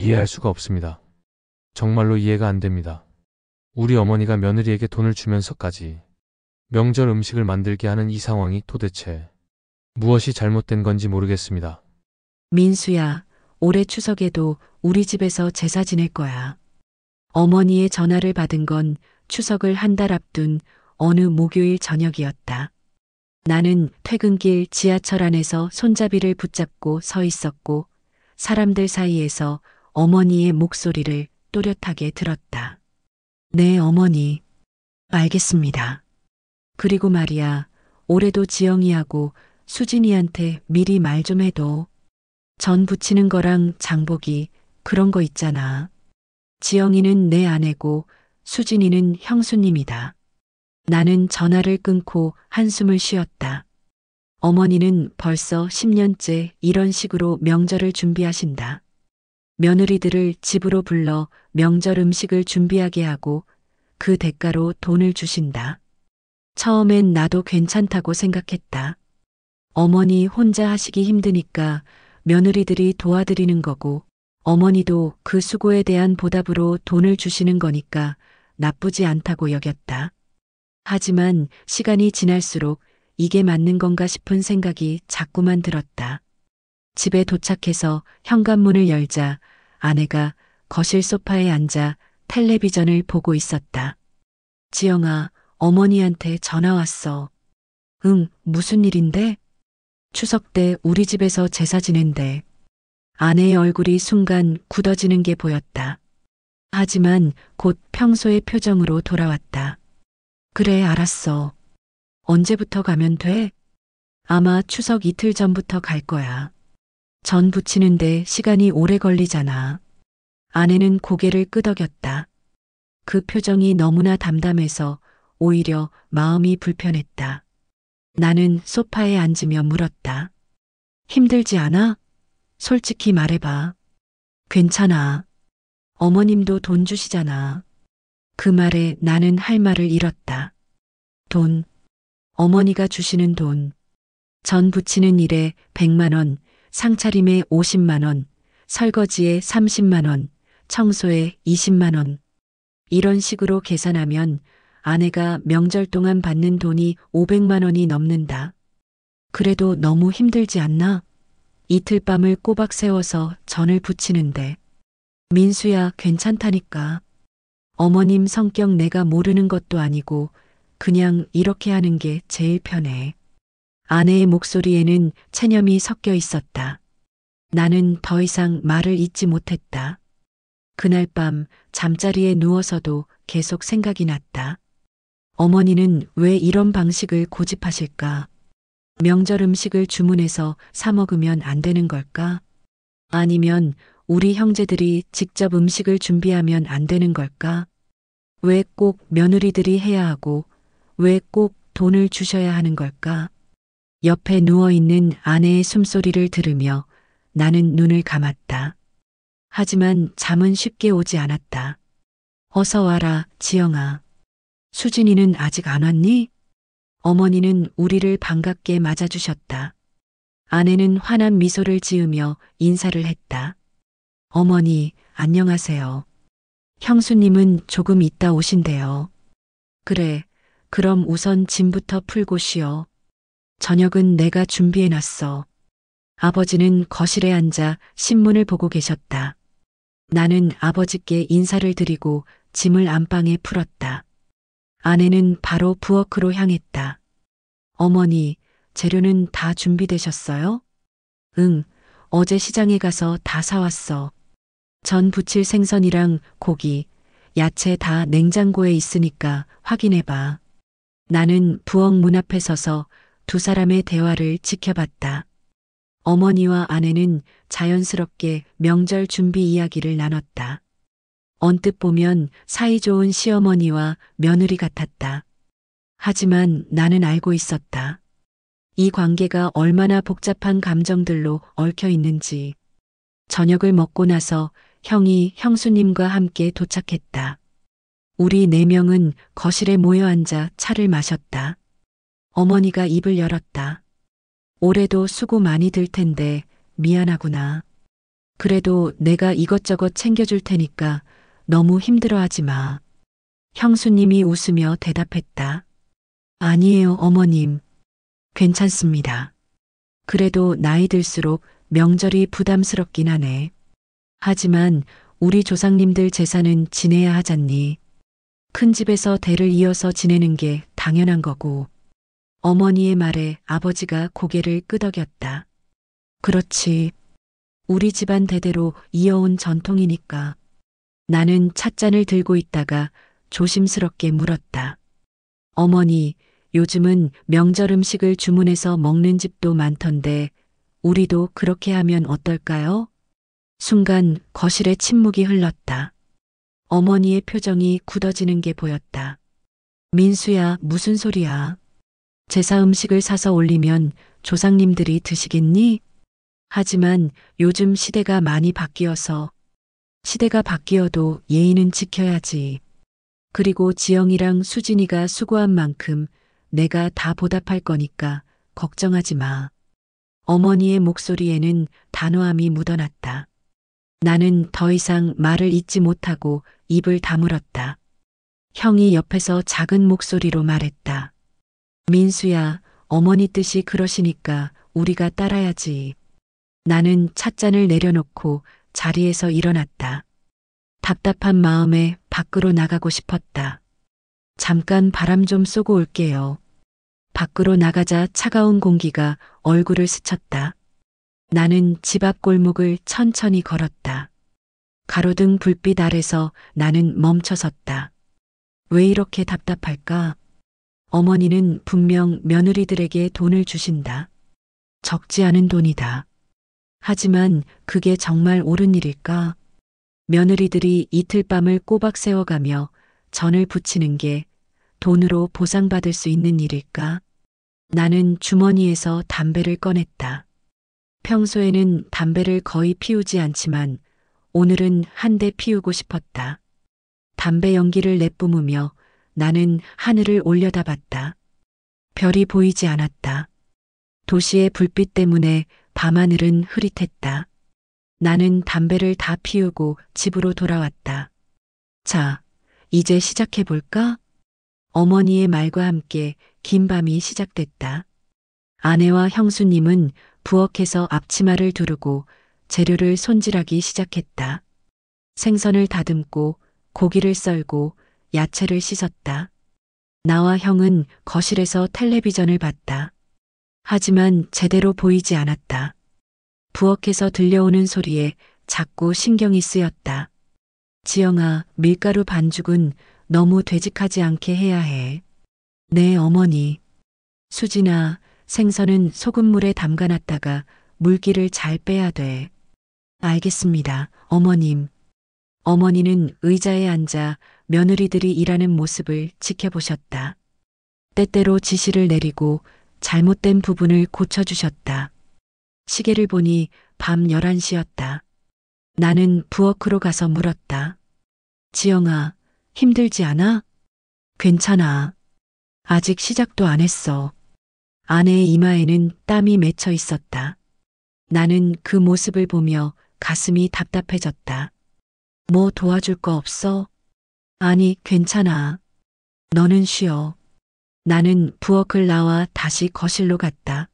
이해할 수가 없습니다. 정말로 이해가 안 됩니다. 우리 어머니가 며느리에게 돈을 주면서까지 명절 음식을 만들게 하는 이 상황이 도대체 무엇이 잘못된 건지 모르겠습니다. 민수야, 올해 추석에도 우리 집에서 제사 지낼 거야. 어머니의 전화를 받은 건 추석을 한 달 앞둔 어느 목요일 저녁이었다. 나는 퇴근길 지하철 안에서 손잡이를 붙잡고 서 있었고 사람들 사이에서 어머니의 목소리를 또렷하게 들었다. 네, 어머니. 알겠습니다. 그리고 말이야, 올해도 지영이하고 수진이한테 미리 말 좀 해도. 전 부치는 거랑 장보기 그런 거 있잖아. 지영이는 내 아내고 수진이는 형수님이다. 나는 전화를 끊고 한숨을 쉬었다. 어머니는 벌써 10년째 이런 식으로 명절을 준비하신다. 며느리들을 집으로 불러 명절 음식을 준비하게 하고 그 대가로 돈을 주신다. 처음엔 나도 괜찮다고 생각했다. 어머니 혼자 하시기 힘드니까 며느리들이 도와드리는 거고 어머니도 그 수고에 대한 보답으로 돈을 주시는 거니까 나쁘지 않다고 여겼다. 하지만 시간이 지날수록 이게 맞는 건가 싶은 생각이 자꾸만 들었다. 집에 도착해서 현관문을 열자 아내가 거실 소파에 앉아 텔레비전을 보고 있었다. 지영아, 어머니한테 전화 왔어. 응, 무슨 일인데? 추석 때 우리 집에서 제사 지낸대. 아내의 얼굴이 순간 굳어지는 게 보였다. 하지만 곧 평소의 표정으로 돌아왔다. 그래, 알았어. 언제부터 가면 돼? 아마 추석 이틀 전부터 갈 거야. 전 부치는데 시간이 오래 걸리잖아. 아내는 고개를 끄덕였다. 그 표정이 너무나 담담해서 오히려 마음이 불편했다. 나는 소파에 앉으며 물었다. 힘들지 않아? 솔직히 말해봐. 괜찮아. 어머님도 돈 주시잖아. 그 말에 나는 할 말을 잃었다. 돈. 어머니가 주시는 돈. 전 부치는 일에 100만 원, 상차림에 50만 원, 설거지에 30만 원, 청소에 20만 원. 이런 식으로 계산하면 아내가 명절 동안 받는 돈이 500만 원이 넘는다. 그래도 너무 힘들지 않나? 이틀 밤을 꼬박 세워서 전을 부치는데. 민수야, 괜찮다니까. 어머님 성격 내가 모르는 것도 아니고 그냥 이렇게 하는 게 제일 편해. 아내의 목소리에는 체념이 섞여 있었다. 나는 더 이상 말을 잇지 못했다. 그날 밤 잠자리에 누워서도 계속 생각이 났다. 어머니는 왜 이런 방식을 고집하실까? 명절 음식을 주문해서 사 먹으면 안 되는 걸까? 아니면 우리 형제들이 직접 음식을 준비하면 안 되는 걸까? 왜 꼭 며느리들이 해야 하고 왜 꼭 돈을 주셔야 하는 걸까? 옆에 누워있는 아내의 숨소리를 들으며 나는 눈을 감았다. 하지만 잠은 쉽게 오지 않았다. 어서 와라, 지영아. 수진이는 아직 안 왔니? 어머니는 우리를 반갑게 맞아주셨다. 아내는 환한 미소를 지으며 인사를 했다. 어머니, 안녕하세요. 형수님은 조금 있다 오신대요. 그래, 그럼 우선 짐부터 풀고 쉬어. 저녁은 내가 준비해놨어. 아버지는 거실에 앉아 신문을 보고 계셨다. 나는 아버지께 인사를 드리고 짐을 안방에 풀었다. 아내는 바로 부엌으로 향했다. 어머니, 재료는 다 준비되셨어요? 응, 어제 시장에 가서 다 사왔어. 전 부칠 생선이랑 고기, 야채 다 냉장고에 있으니까 확인해봐. 나는 부엌 문 앞에 서서 두 사람의 대화를 지켜봤다. 어머니와 아내는 자연스럽게 명절 준비 이야기를 나눴다. 언뜻 보면 사이좋은 시어머니와 며느리 같았다. 하지만 나는 알고 있었다. 이 관계가 얼마나 복잡한 감정들로 얽혀 있는지. 저녁을 먹고 나서 형이 형수님과 함께 도착했다. 우리 네 명은 거실에 모여 앉아 차를 마셨다. 어머니가 입을 열었다. 올해도 수고 많이 들 텐데 미안하구나. 그래도 내가 이것저것 챙겨줄 테니까 너무 힘들어하지 마. 형수님이 웃으며 대답했다. 아니에요, 어머님. 괜찮습니다. 그래도 나이 들수록 명절이 부담스럽긴 하네. 하지만 우리 조상님들 제사는 지내야 하잖니. 큰 집에서 대를 이어서 지내는 게 당연한 거고. 어머니의 말에 아버지가 고개를 끄덕였다. 그렇지. 우리 집안 대대로 이어온 전통이니까. 나는 찻잔을 들고 있다가 조심스럽게 물었다. 어머니, 요즘은 명절 음식을 주문해서 먹는 집도 많던데 우리도 그렇게 하면 어떨까요? 순간 거실에 침묵이 흘렀다. 어머니의 표정이 굳어지는 게 보였다. 민수야, 무슨 소리야? 제사 음식을 사서 올리면 조상님들이 드시겠니? 하지만 요즘 시대가 많이 바뀌어서 시대가 바뀌어도 예의는 지켜야지. 그리고 지영이랑 수진이가 수고한 만큼 내가 다 보답할 거니까 걱정하지 마. 어머니의 목소리에는 단호함이 묻어났다. 나는 더 이상 말을 잇지 못하고 입을 다물었다. 형이 옆에서 작은 목소리로 말했다. 민수야, 어머니 뜻이 그러시니까 우리가 따라야지. 나는 찻잔을 내려놓고 자리에서 일어났다. 답답한 마음에 밖으로 나가고 싶었다. 잠깐 바람 좀 쏘고 올게요. 밖으로 나가자 차가운 공기가 얼굴을 스쳤다. 나는 집 앞 골목을 천천히 걸었다. 가로등 불빛 아래서 나는 멈춰섰다. 왜 이렇게 답답할까? 어머니는 분명 며느리들에게 돈을 주신다. 적지 않은 돈이다. 하지만 그게 정말 옳은 일일까? 며느리들이 이틀 밤을 꼬박 세워가며 전을 부치는 게 돈으로 보상받을 수 있는 일일까? 나는 주머니에서 담배를 꺼냈다. 평소에는 담배를 거의 피우지 않지만 오늘은 한 대 피우고 싶었다. 담배 연기를 내뿜으며 나는 하늘을 올려다봤다. 별이 보이지 않았다. 도시의 불빛 때문에 밤하늘은 흐릿했다. 나는 담배를 다 피우고 집으로 돌아왔다. 자, 이제 시작해볼까? 어머니의 말과 함께 긴 밤이 시작됐다. 아내와 형수님은 부엌에서 앞치마를 두르고 재료를 손질하기 시작했다. 생선을 다듬고 고기를 썰고 야채를 씻었다. 나와 형은 거실에서 텔레비전을 봤다. 하지만 제대로 보이지 않았다. 부엌에서 들려오는 소리에 자꾸 신경이 쓰였다. 지영아, 밀가루 반죽은 너무 되직하지 않게 해야 해. 네, 어머니. 수진아, 생선은 소금물에 담가놨다가 물기를 잘 빼야 돼. 알겠습니다, 어머님. 어머니는 의자에 앉아 며느리들이 일하는 모습을 지켜보셨다. 때때로 지시를 내리고 잘못된 부분을 고쳐주셨다. 시계를 보니 밤 11시였다. 나는 부엌으로 가서 물었다. 지영아, 힘들지 않아? 괜찮아. 아직 시작도 안 했어. 아내의 이마에는 땀이 맺혀 있었다. 나는 그 모습을 보며 가슴이 답답해졌다. 뭐 도와줄 거 없어? 아니, 괜찮아. 너는 쉬어. 나는 부엌을 나와 다시 거실로 갔다.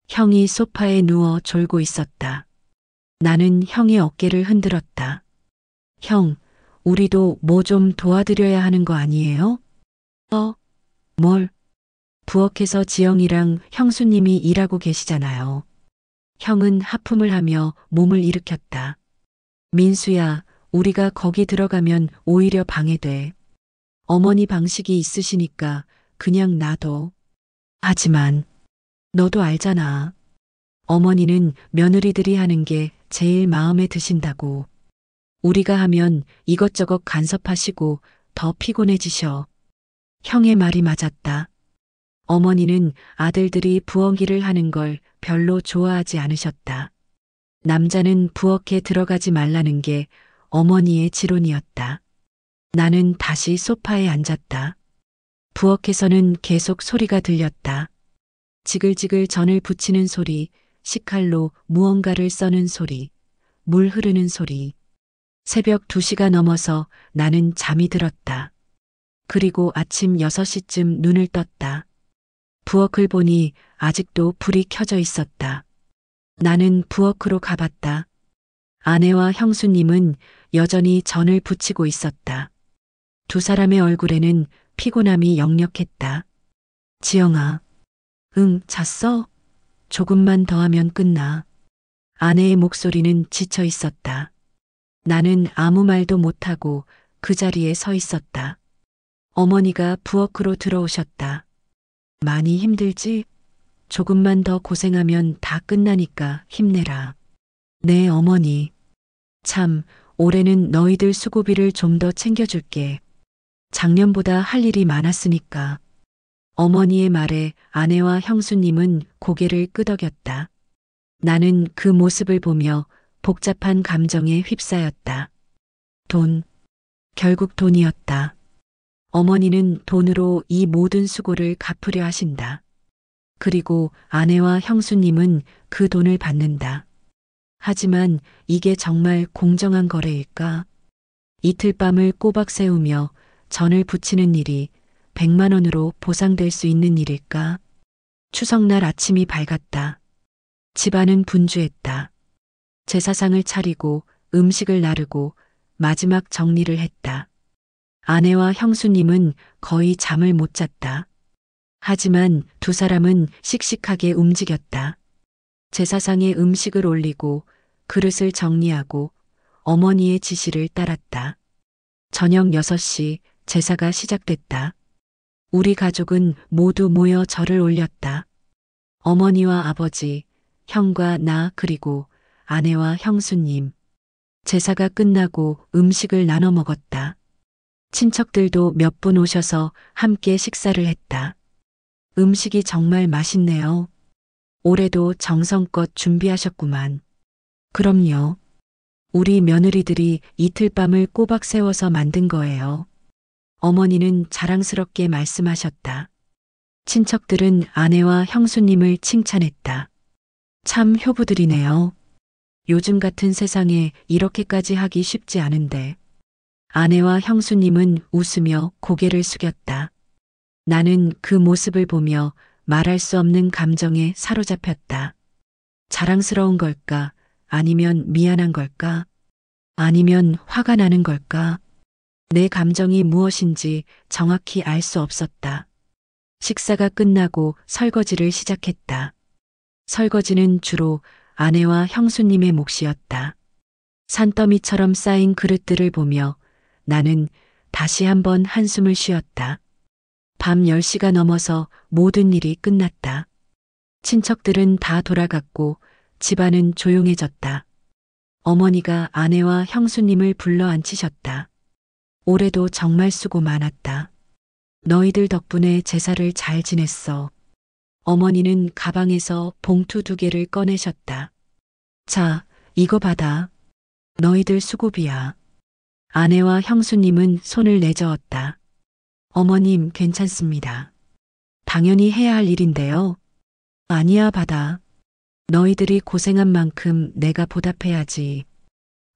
형이 소파에 누워 졸고 있었다. 나는 형의 어깨를 흔들었다. 형, 우리도 뭐 좀 도와드려야 하는 거 아니에요? 뭘? 부엌에서 지영이랑 형수님이 일하고 계시잖아요. 형은 하품을 하며 몸을 일으켰다. 민수야, 우리가 거기 들어가면 오히려 방해돼. 어머니 방식이 있으시니까 그냥 놔둬. 하지만 너도 알잖아. 어머니는 며느리들이 하는 게 제일 마음에 드신다고. 우리가 하면 이것저것 간섭하시고 더 피곤해지셔. 형의 말이 맞았다. 어머니는 아들들이 부엌 일을 하는 걸 별로 좋아하지 않으셨다. 남자는 부엌에 들어가지 말라는 게 어머니의 지론이었다. 나는 다시 소파에 앉았다. 부엌에서는 계속 소리가 들렸다. 지글지글 전을 부치는 소리, 식칼로 무언가를 써는 소리, 물 흐르는 소리. 새벽 2시가 넘어서 나는 잠이 들었다. 그리고 아침 6시쯤 눈을 떴다. 부엌을 보니 아직도 불이 켜져 있었다. 나는 부엌으로 가봤다. 아내와 형수님은 여전히 전을 부치고 있었다. 두 사람의 얼굴에는 피곤함이 역력했다. 지영아, 응, 잤어? 조금만 더 하면 끝나. 아내의 목소리는 지쳐 있었다. 나는 아무 말도 못하고 그 자리에 서 있었다. 어머니가 부엌으로 들어오셨다. 많이 힘들지? 조금만 더 고생하면 다 끝나니까 힘내라. 네, 어머니. 참, 올해는 너희들 수고비를 좀 더 챙겨줄게. 작년보다 할 일이 많았으니까. 어머니의 말에 아내와 형수님은 고개를 끄덕였다. 나는 그 모습을 보며 복잡한 감정에 휩싸였다. 돈. 결국 돈이었다. 어머니는 돈으로 이 모든 수고를 갚으려 하신다. 그리고 아내와 형수님은 그 돈을 받는다. 하지만 이게 정말 공정한 거래일까? 이틀 밤을 꼬박 세우며 전을 부치는 일이 100만 원으로 보상될 수 있는 일일까? 추석날 아침이 밝았다. 집안은 분주했다. 제사상을 차리고 음식을 나르고 마지막 정리를 했다. 아내와 형수님은 거의 잠을 못 잤다. 하지만 두 사람은 씩씩하게 움직였다. 제사상에 음식을 올리고 그릇을 정리하고 어머니의 지시를 따랐다. 저녁 6시 제사가 시작됐다. 우리 가족은 모두 모여 절을 올렸다. 어머니와 아버지, 형과 나 그리고 아내와 형수님. 제사가 끝나고 음식을 나눠 먹었다. 친척들도 몇 분 오셔서 함께 식사를 했다. 음식이 정말 맛있네요. 올해도 정성껏 준비하셨구만. 그럼요. 우리 며느리들이 이틀 밤을 꼬박 세워서 만든 거예요. 어머니는 자랑스럽게 말씀하셨다. 친척들은 아내와 형수님을 칭찬했다. 참 효부들이네요. 요즘 같은 세상에 이렇게까지 하기 쉽지 않은데. 아내와 형수님은 웃으며 고개를 숙였다. 나는 그 모습을 보며 말할 수 없는 감정에 사로잡혔다. 자랑스러운 걸까? 아니면 미안한 걸까? 아니면 화가 나는 걸까? 내 감정이 무엇인지 정확히 알 수 없었다. 식사가 끝나고 설거지를 시작했다. 설거지는 주로 아내와 형수님의 몫이었다. 산더미처럼 쌓인 그릇들을 보며 나는 다시 한번 한숨을 쉬었다. 밤 10시가 넘어서 모든 일이 끝났다. 친척들은 다 돌아갔고 집안은 조용해졌다. 어머니가 아내와 형수님을 불러 앉히셨다. 올해도 정말 수고 많았다. 너희들 덕분에 제사를 잘 지냈어. 어머니는 가방에서 봉투 2개를 꺼내셨다. 자, 이거 받아. 너희들 수고비야. 아내와 형수님은 손을 내저었다. 어머님, 괜찮습니다. 당연히 해야 할 일인데요. 아니야, 받아. 너희들이 고생한 만큼 내가 보답해야지.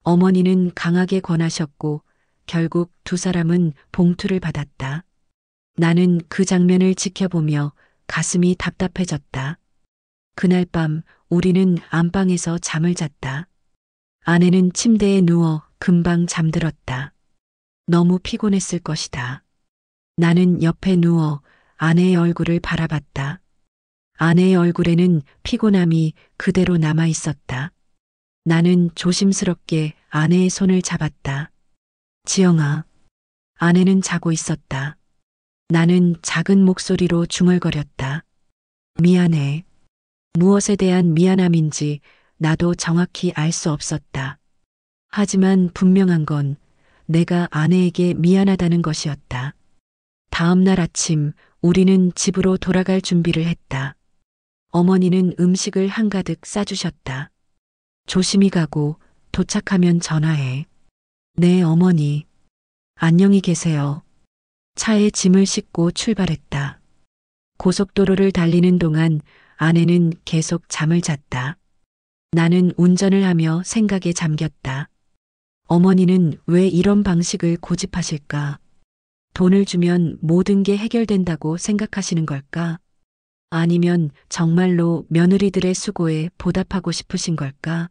어머니는 강하게 권하셨고 결국 두 사람은 봉투를 받았다. 나는 그 장면을 지켜보며 가슴이 답답해졌다. 그날 밤 우리는 안방에서 잠을 잤다. 아내는 침대에 누워 금방 잠들었다. 너무 피곤했을 것이다. 나는 옆에 누워 아내의 얼굴을 바라봤다. 아내의 얼굴에는 피곤함이 그대로 남아 있었다. 나는 조심스럽게 아내의 손을 잡았다. 지영아. 아내는 자고 있었다. 나는 작은 목소리로 중얼거렸다. 미안해. 무엇에 대한 미안함인지 나도 정확히 알 수 없었다. 하지만 분명한 건 내가 아내에게 미안하다는 것이었다. 다음 날 아침 우리는 집으로 돌아갈 준비를 했다. 어머니는 음식을 한가득 싸주셨다. 조심히 가고 도착하면 전화해. 네, 어머니. 안녕히 계세요. 차에 짐을 싣고 출발했다. 고속도로를 달리는 동안 아내는 계속 잠을 잤다. 나는 운전을 하며 생각에 잠겼다. 어머니는 왜 이런 방식을 고집하실까? 돈을 주면 모든 게 해결된다고 생각하시는 걸까? 아니면 정말로 며느리들의 수고에 보답하고 싶으신 걸까?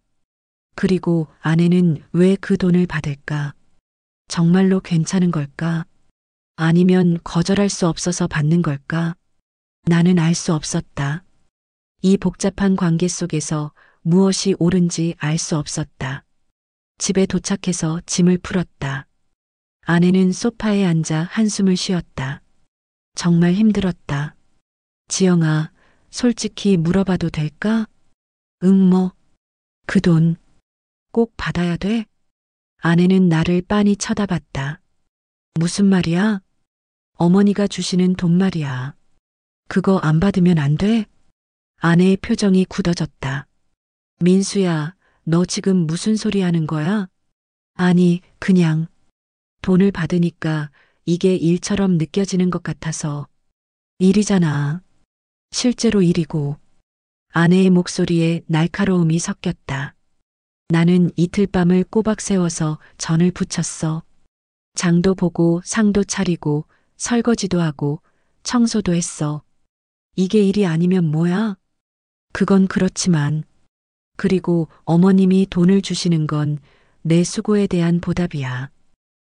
그리고 아내는 왜 그 돈을 받을까? 정말로 괜찮은 걸까? 아니면 거절할 수 없어서 받는 걸까? 나는 알 수 없었다. 이 복잡한 관계 속에서 무엇이 옳은지 알 수 없었다. 집에 도착해서 짐을 풀었다. 아내는 소파에 앉아 한숨을 쉬었다. 정말 힘들었다. 지영아, 솔직히 물어봐도 될까? 응, 뭐. 그 돈 꼭 받아야 돼? 아내는 나를 빤히 쳐다봤다. 무슨 말이야? 어머니가 주시는 돈 말이야. 그거 안 받으면 안 돼? 아내의 표정이 굳어졌다. 민수야, 너 지금 무슨 소리 하는 거야? 아니, 그냥 돈을 받으니까 이게 일처럼 느껴지는 것 같아서. 일이잖아. 실제로 일이고. 아내의 목소리에 날카로움이 섞였다. 나는 이틀 밤을 꼬박 세워서 전을 부쳤어. 장도 보고 상도 차리고 설거지도 하고 청소도 했어. 이게 일이 아니면 뭐야? 그건 그렇지만. 그리고 어머님이 돈을 주시는 건 내 수고에 대한 보답이야.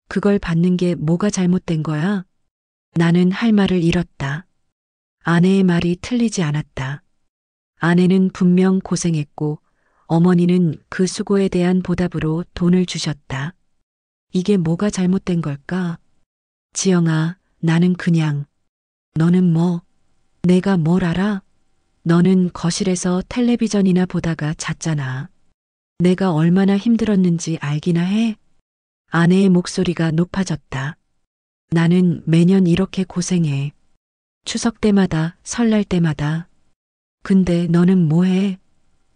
그걸 받는 게 뭐가 잘못된 거야? 나는 할 말을 잃었다. 아내의 말이 틀리지 않았다. 아내는 분명 고생했고 어머니는 그 수고에 대한 보답으로 돈을 주셨다. 이게 뭐가 잘못된 걸까? 지영아, 나는 그냥. 너는 뭐? 내가 뭘 알아? 너는 거실에서 텔레비전이나 보다가 잤잖아. 내가 얼마나 힘들었는지 알기나 해? 아내의 목소리가 높아졌다. 나는 매년 이렇게 고생해. 추석 때마다, 설날 때마다. 근데 너는 뭐해?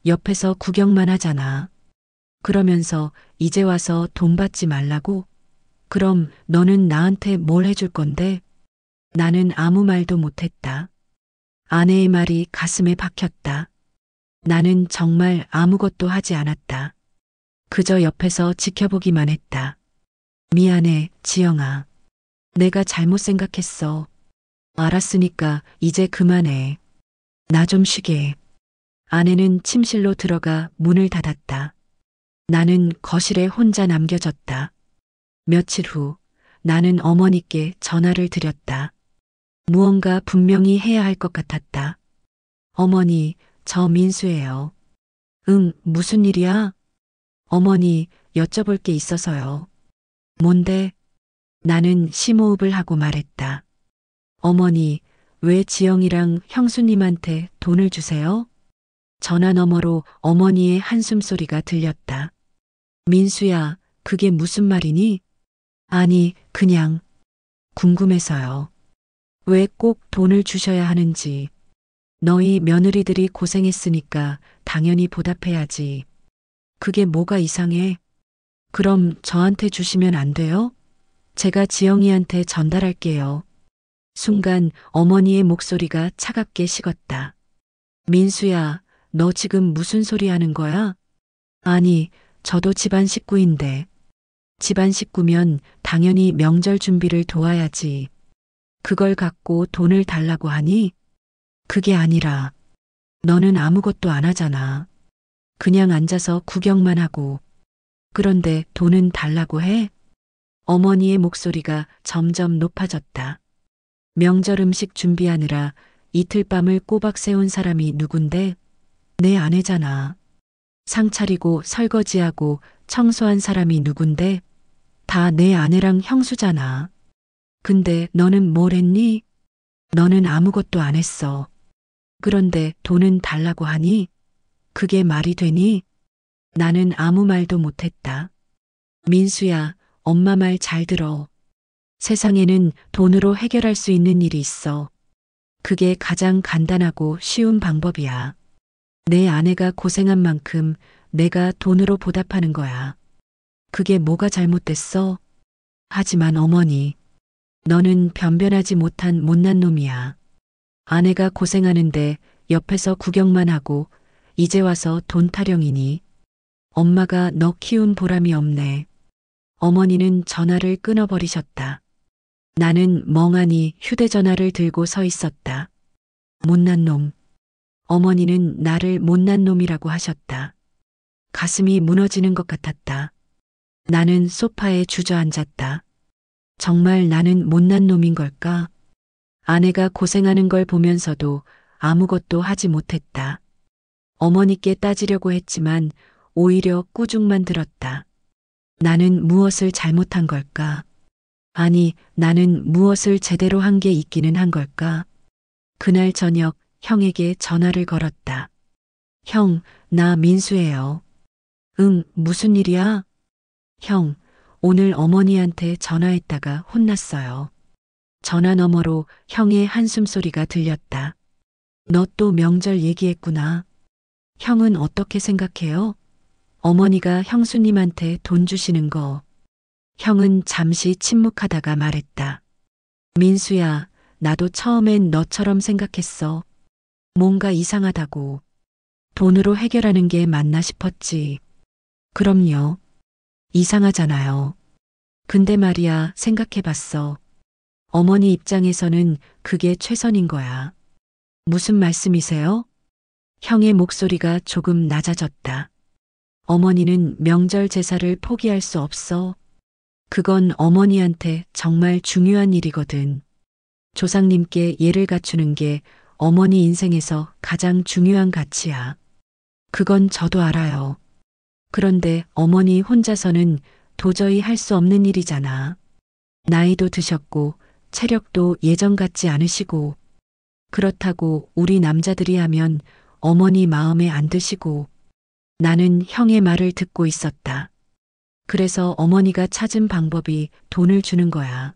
옆에서 구경만 하잖아. 그러면서 이제 와서 돈 받지 말라고? 그럼 너는 나한테 뭘 해줄 건데? 나는 아무 말도 못했다. 아내의 말이 가슴에 박혔다. 나는 정말 아무것도 하지 않았다. 그저 옆에서 지켜보기만 했다. 미안해, 지영아. 내가 잘못 생각했어. 알았으니까 이제 그만해. 나 좀 쉬게. 아내는 침실로 들어가 문을 닫았다. 나는 거실에 혼자 남겨졌다. 며칠 후 나는 어머니께 전화를 드렸다. 무언가 분명히 해야 할 것 같았다. 어머니, 저 민수예요. 응, 무슨 일이야? 어머니, 여쭤볼 게 있어서요. 뭔데? 나는 심호흡을 하고 말했다. 어머니, 왜 지영이랑 형수님한테 돈을 주세요? 전화 너머로 어머니의 한숨 소리가 들렸다. 민수야, 그게 무슨 말이니? 아니, 그냥 궁금해서요. 왜 꼭 돈을 주셔야 하는지. 너희 며느리들이 고생했으니까 당연히 보답해야지. 그게 뭐가 이상해? 그럼 저한테 주시면 안 돼요? 제가 지영이한테 전달할게요. 순간 어머니의 목소리가 차갑게 식었다. 민수야, 너 지금 무슨 소리 하는 거야? 아니, 저도 집안 식구인데. 집안 식구면 당연히 명절 준비를 도와야지. 그걸 갖고 돈을 달라고 하니? 그게 아니라, 너는 아무것도 안 하잖아. 그냥 앉아서 구경만 하고. 그런데 돈은 달라고 해? 어머니의 목소리가 점점 높아졌다. 명절 음식 준비하느라 이틀 밤을 꼬박 세운 사람이 누군데? 내 아내잖아. 상 차리고 설거지하고 청소한 사람이 누군데? 다 내 아내랑 형수잖아. 근데 너는 뭘 했니? 너는 아무것도 안 했어. 그런데 돈은 달라고 하니? 그게 말이 되니? 나는 아무 말도 못했다. 민수야, 엄마 말 잘 들어. 세상에는 돈으로 해결할 수 있는 일이 있어. 그게 가장 간단하고 쉬운 방법이야. 내 아내가 고생한 만큼 내가 돈으로 보답하는 거야. 그게 뭐가 잘못됐어? 하지만 어머니, 너는 변변하지 못한 못난 놈이야. 아내가 고생하는데 옆에서 구경만 하고 이제 와서 돈 타령이니? 엄마가 너 키운 보람이 없네. 어머니는 전화를 끊어버리셨다. 나는 멍하니 휴대전화를 들고 서 있었다. 못난 놈. 어머니는 나를 못난 놈이라고 하셨다. 가슴이 무너지는 것 같았다. 나는 소파에 주저앉았다. 정말 나는 못난 놈인 걸까? 아내가 고생하는 걸 보면서도 아무것도 하지 못했다. 어머니께 따지려고 했지만 오히려 꾸중만 들었다. 나는 무엇을 잘못한 걸까? 아니, 나는 무엇을 제대로 한 게 있기는 한 걸까? 그날 저녁 형에게 전화를 걸었다. 형, 나 민수예요. 응, 무슨 일이야? 형, 오늘 어머니한테 전화했다가 혼났어요. 전화 너머로 형의 한숨 소리가 들렸다. 너 또 명절 얘기했구나. 형은 어떻게 생각해요? 어머니가 형수님한테 돈 주시는 거. 형은 잠시 침묵하다가 말했다. 민수야, 나도 처음엔 너처럼 생각했어. 뭔가 이상하다고. 돈으로 해결하는 게 맞나 싶었지. 그럼요. 이상하잖아요. 근데 말이야, 생각해봤어. 어머니 입장에서는 그게 최선인 거야. 무슨 말씀이세요? 형의 목소리가 조금 낮아졌다. 어머니는 명절 제사를 포기할 수 없어. 그건 어머니한테 정말 중요한 일이거든. 조상님께 예를 갖추는 게 어머니 인생에서 가장 중요한 가치야. 그건 저도 알아요. 그런데 어머니 혼자서는 도저히 할 수 없는 일이잖아. 나이도 드셨고 체력도 예전 같지 않으시고 그렇다고 우리 남자들이 하면 어머니 마음에 안 드시고 나는 형의 말을 듣고 있었다. 그래서 어머니가 찾은 방법이 돈을 주는 거야.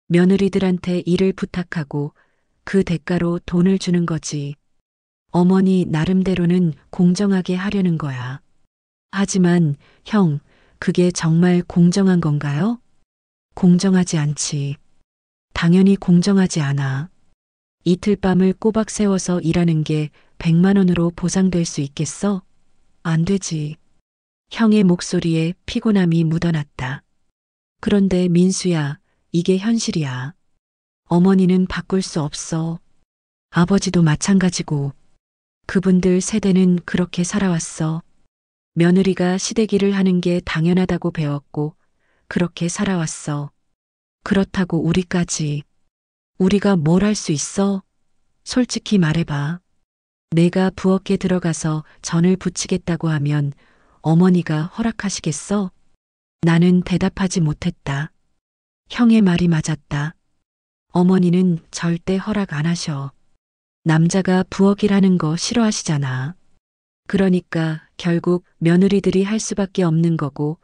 며느리들한테 일을 부탁하고 그 대가로 돈을 주는 거지. 어머니 나름대로는 공정하게 하려는 거야. 하지만 형, 그게 정말 공정한 건가요? 공정하지 않지. 당연히 공정하지 않아. 이틀 밤을 꼬박 세워서 일하는 게 100만 원으로 보상될 수 있겠어? 안 되지. 형의 목소리에 피곤함이 묻어났다. 그런데 민수야, 이게 현실이야. 어머니는 바꿀 수 없어. 아버지도 마찬가지고. 그분들 세대는 그렇게 살아왔어. 며느리가 시댁일을 하는 게 당연하다고 배웠고, 그렇게 살아왔어. 그렇다고 우리까지. 우리가 뭘 할 수 있어? 솔직히 말해봐. 내가 부엌에 들어가서 전을 부치겠다고 하면 어머니가 허락하시겠어? 나는 대답하지 못했다. 형의 말이 맞았다. 어머니는 절대 허락 안 하셔. 남자가 부엌일 하는 거 싫어하시잖아. 그러니까 결국 며느리들이 할 수밖에 없는 거고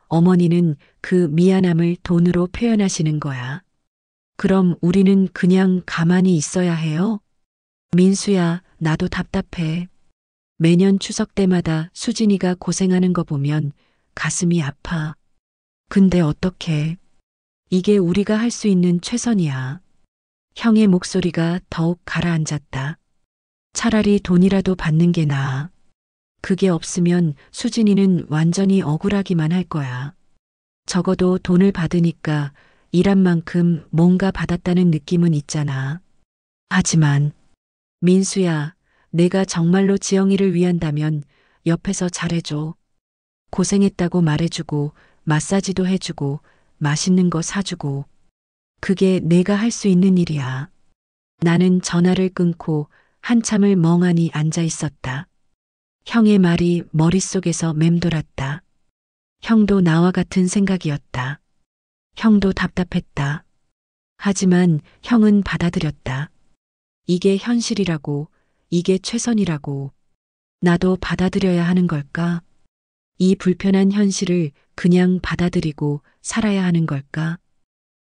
어머니는 그 미안함을 돈으로 표현하시는 거야. 그럼 우리는 그냥 가만히 있어야 해요? 민수야, 나도 답답해. 매년 추석 때마다 수진이가 고생하는 거 보면 가슴이 아파. 근데 어떡해. 이게 우리가 할 수 있는 최선이야. 형의 목소리가 더욱 가라앉았다. 차라리 돈이라도 받는 게 나아. 그게 없으면 수진이는 완전히 억울하기만 할 거야. 적어도 돈을 받으니까 일한 만큼 뭔가 받았다는 느낌은 있잖아. 하지만 민수야, 내가 정말로 지영이를 위한다면 옆에서 잘해줘. 고생했다고 말해주고 마사지도 해주고 맛있는 거 사주고. 그게 내가 할 수 있는 일이야. 나는 전화를 끊고 한참을 멍하니 앉아 있었다. 형의 말이 머릿속에서 맴돌았다. 형도 나와 같은 생각이었다. 형도 답답했다. 하지만 형은 받아들였다. 이게 현실이라고, 이게 최선이라고. 나도 받아들여야 하는 걸까? 이 불편한 현실을 그냥 받아들이고 살아야 하는 걸까?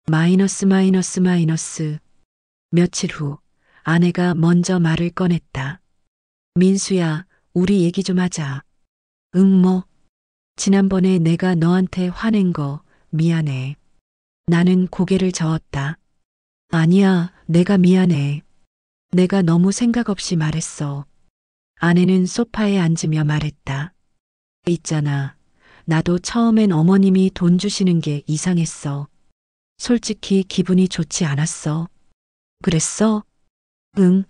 마이너스. 며칠 후 아내가 먼저 말을 꺼냈다. 민수야, 우리 얘기 좀 하자. 응, 뭐. 지난번에 내가 너한테 화낸 거 미안해. 나는 고개를 저었다. 아니야, 내가 미안해. 내가 너무 생각 없이 말했어. 아내는 소파에 앉으며 말했다. 있잖아. 나도 처음엔 어머님이 돈 주시는 게 이상했어. 솔직히 기분이 좋지 않았어. 그랬어? 응.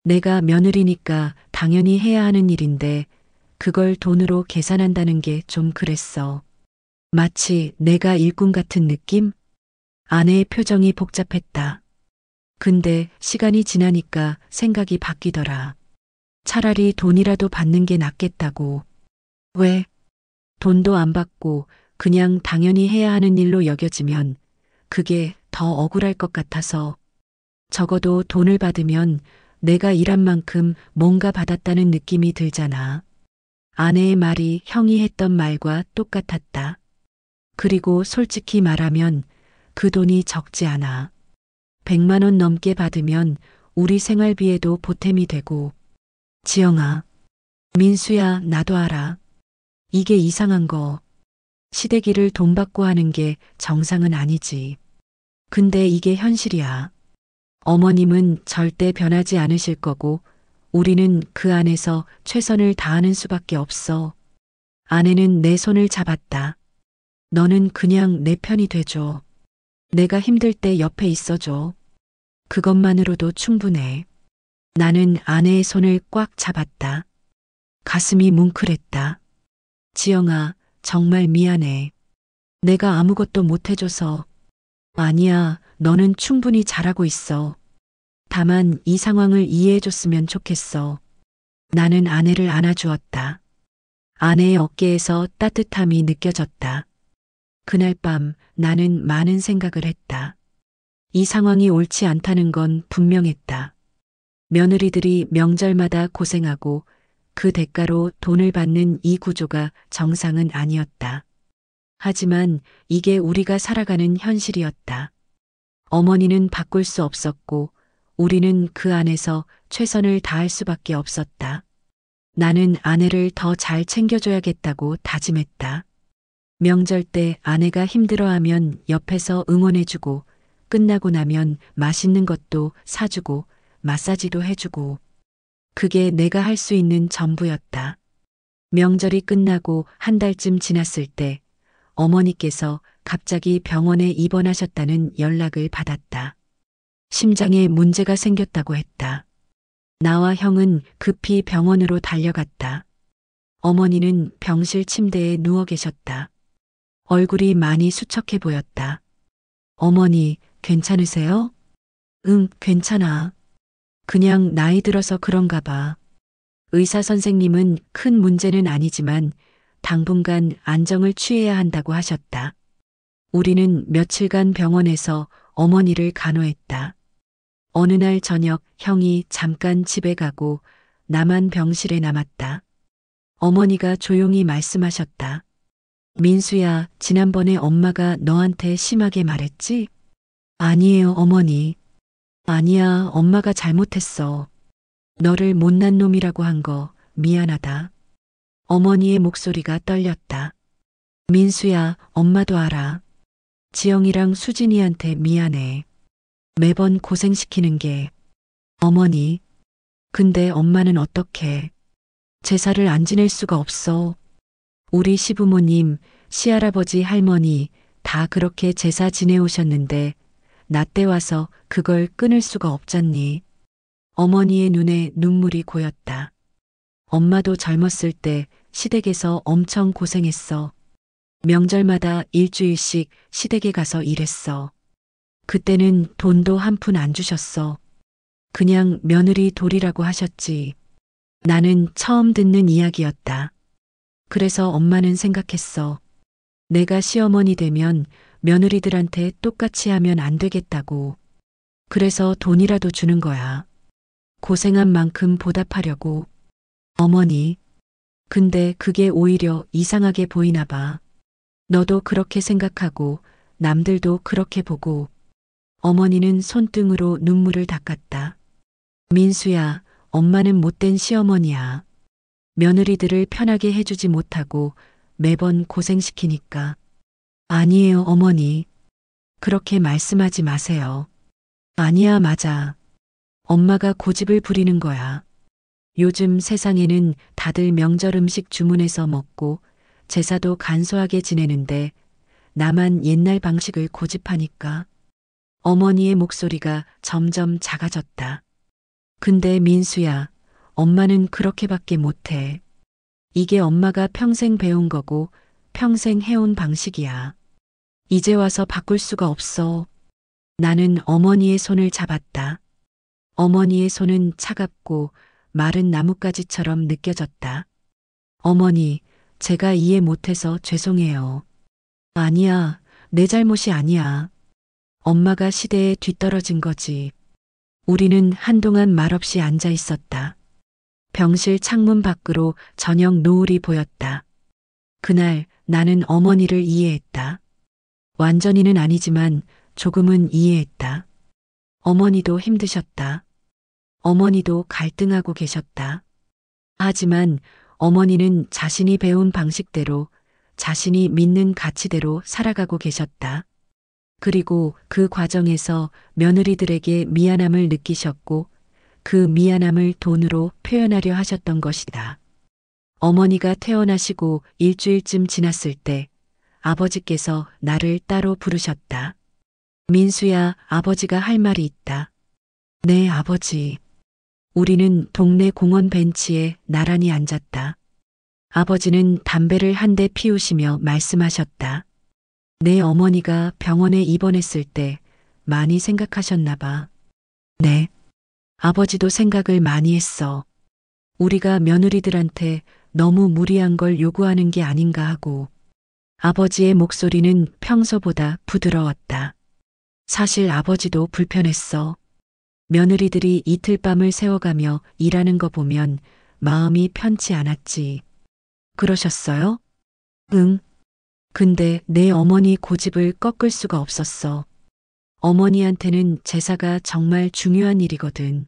내가 며느리니까 당연히 해야 하는 일인데 그걸 돈으로 계산한다는 게 좀 그랬어. 마치 내가 일꾼 같은 느낌? 아내의 표정이 복잡했다. 근데 시간이 지나니까 생각이 바뀌더라. 차라리 돈이라도 받는 게 낫겠다고. 왜? 돈도 안 받고 그냥 당연히 해야 하는 일로 여겨지면 그게 더 억울할 것 같아서. 적어도 돈을 받으면 내가 일한 만큼 뭔가 받았다는 느낌이 들잖아. 아내의 말이 형이 했던 말과 똑같았다. 그리고 솔직히 말하면 그 돈이 적지 않아. 100만 원 넘게 받으면 우리 생활비에도 보탬이 되고. 지영아, 민수야, 나도 알아. 이게 이상한 거. 시댁일을 돈 받고 하는 게 정상은 아니지. 근데 이게 현실이야. 어머님은 절대 변하지 않으실 거고 우리는 그 안에서 최선을 다하는 수밖에 없어. 아내는 내 손을 잡았다. 너는 그냥 내 편이 돼줘. 내가 힘들 때 옆에 있어줘. 그것만으로도 충분해. 나는 아내의 손을 꽉 잡았다. 가슴이 뭉클했다. 지영아, 정말 미안해. 내가 아무것도 못해줘서. 아니야, 너는 충분히 잘하고 있어. 다만 이 상황을 이해해줬으면 좋겠어. 나는 아내를 안아주었다. 아내의 어깨에서 따뜻함이 느껴졌다. 그날 밤 나는 많은 생각을 했다. 이 상황이 옳지 않다는 건 분명했다. 며느리들이 명절마다 고생하고 그 대가로 돈을 받는 이 구조가 정상은 아니었다. 하지만 이게 우리가 살아가는 현실이었다. 어머니는 바꿀 수 없었고 우리는 그 안에서 최선을 다할 수밖에 없었다. 나는 아내를 더 잘 챙겨줘야겠다고 다짐했다. 명절 때 아내가 힘들어하면 옆에서 응원해주고 끝나고 나면 맛있는 것도 사주고 마사지도 해주고. 그게 내가 할 수 있는 전부였다. 명절이 끝나고 한 달쯤 지났을 때 어머니께서 갑자기 병원에 입원하셨다는 연락을 받았다. 심장에 문제가 생겼다고 했다. 나와 형은 급히 병원으로 달려갔다. 어머니는 병실 침대에 누워 계셨다. 얼굴이 많이 수척해 보였다. 어머니, 괜찮으세요? 응, 괜찮아. 그냥 나이 들어서 그런가 봐. 의사 선생님은 큰 문제는 아니지만 당분간 안정을 취해야 한다고 하셨다. 우리는 며칠간 병원에서 어머니를 간호했다. 어느 날 저녁 형이 잠깐 집에 가고 나만 병실에 남았다. 어머니가 조용히 말씀하셨다. 민수야, 지난번에 엄마가 너한테 심하게 말했지? 아니에요, 어머니. 아니야, 엄마가 잘못했어. 너를 못난 놈이라고 한 거 미안하다. 어머니의 목소리가 떨렸다. 민수야, 엄마도 알아. 지영이랑 수진이한테 미안해. 매번 고생시키는 게. 어머니. 근데 엄마는 어떡해. 제사를 안 지낼 수가 없어. 우리 시부모님, 시할아버지, 할머니 다 그렇게 제사 지내오셨는데 나 때 와서 그걸 끊을 수가 없잖니. 어머니의 눈에 눈물이 고였다. 엄마도 젊었을 때 시댁에서 엄청 고생했어. 명절마다 일주일씩 시댁에 가서 일했어. 그때는 돈도 한 푼 안 주셨어. 그냥 며느리 돌이라고 하셨지. 나는 처음 듣는 이야기였다. 그래서 엄마는 생각했어. 내가 시어머니 되면 며느리들한테 똑같이 하면 안 되겠다고. 그래서 돈이라도 주는 거야. 고생한 만큼 보답하려고. 어머니. 근데 그게 오히려 이상하게 보이나 봐. 너도 그렇게 생각하고 남들도 그렇게 보고. 어머니는 손등으로 눈물을 닦았다. 민수야, 엄마는 못된 시어머니야. 며느리들을 편하게 해주지 못하고 매번 고생시키니까. 아니에요, 어머니. 그렇게 말씀하지 마세요. 아니야, 맞아. 엄마가 고집을 부리는 거야. 요즘 세상에는 다들 명절 음식 주문해서 먹고 제사도 간소하게 지내는데 나만 옛날 방식을 고집하니까 어머니의 목소리가 점점 작아졌다. 근데 민수야, 엄마는 그렇게밖에 못해. 이게 엄마가 평생 배운 거고 평생 해온 방식이야. 이제 와서 바꿀 수가 없어. 나는 어머니의 손을 잡았다. 어머니의 손은 차갑고 마른 나뭇가지처럼 느껴졌다. 어머니, 제가 이해 못해서 죄송해요. 아니야, 내 잘못이 아니야. 엄마가 시대에 뒤떨어진 거지. 우리는 한동안 말없이 앉아 있었다. 병실 창문 밖으로 저녁 노을이 보였다. 그날 나는 어머니를 이해했다. 완전히는 아니지만 조금은 이해했다. 어머니도 힘드셨다. 어머니도 갈등하고 계셨다. 하지만 어머니는 자신이 배운 방식대로, 자신이 믿는 가치대로 살아가고 계셨다. 그리고 그 과정에서 며느리들에게 미안함을 느끼셨고 그 미안함을 돈으로 표현하려 하셨던 것이다. 어머니가 퇴원하시고 일주일쯤 지났을 때 아버지께서 나를 따로 부르셨다. 민수야, 아버지가 할 말이 있다. 네, 아버지. 우리는 동네 공원 벤치에 나란히 앉았다. 아버지는 담배를 한 대 피우시며 말씀하셨다. 내 어머니가 병원에 입원했을 때 많이 생각하셨나 봐. 네. 아버지도 생각을 많이 했어. 우리가 며느리들한테 너무 무리한 걸 요구하는 게 아닌가 하고. 아버지의 목소리는 평소보다 부드러웠다. 사실 아버지도 불편했어. 며느리들이 이틀 밤을 새워가며 일하는 거 보면 마음이 편치 않았지. 그러셨어요? 응. 근데 내 어머니 고집을 꺾을 수가 없었어. 어머니한테는 제사가 정말 중요한 일이거든.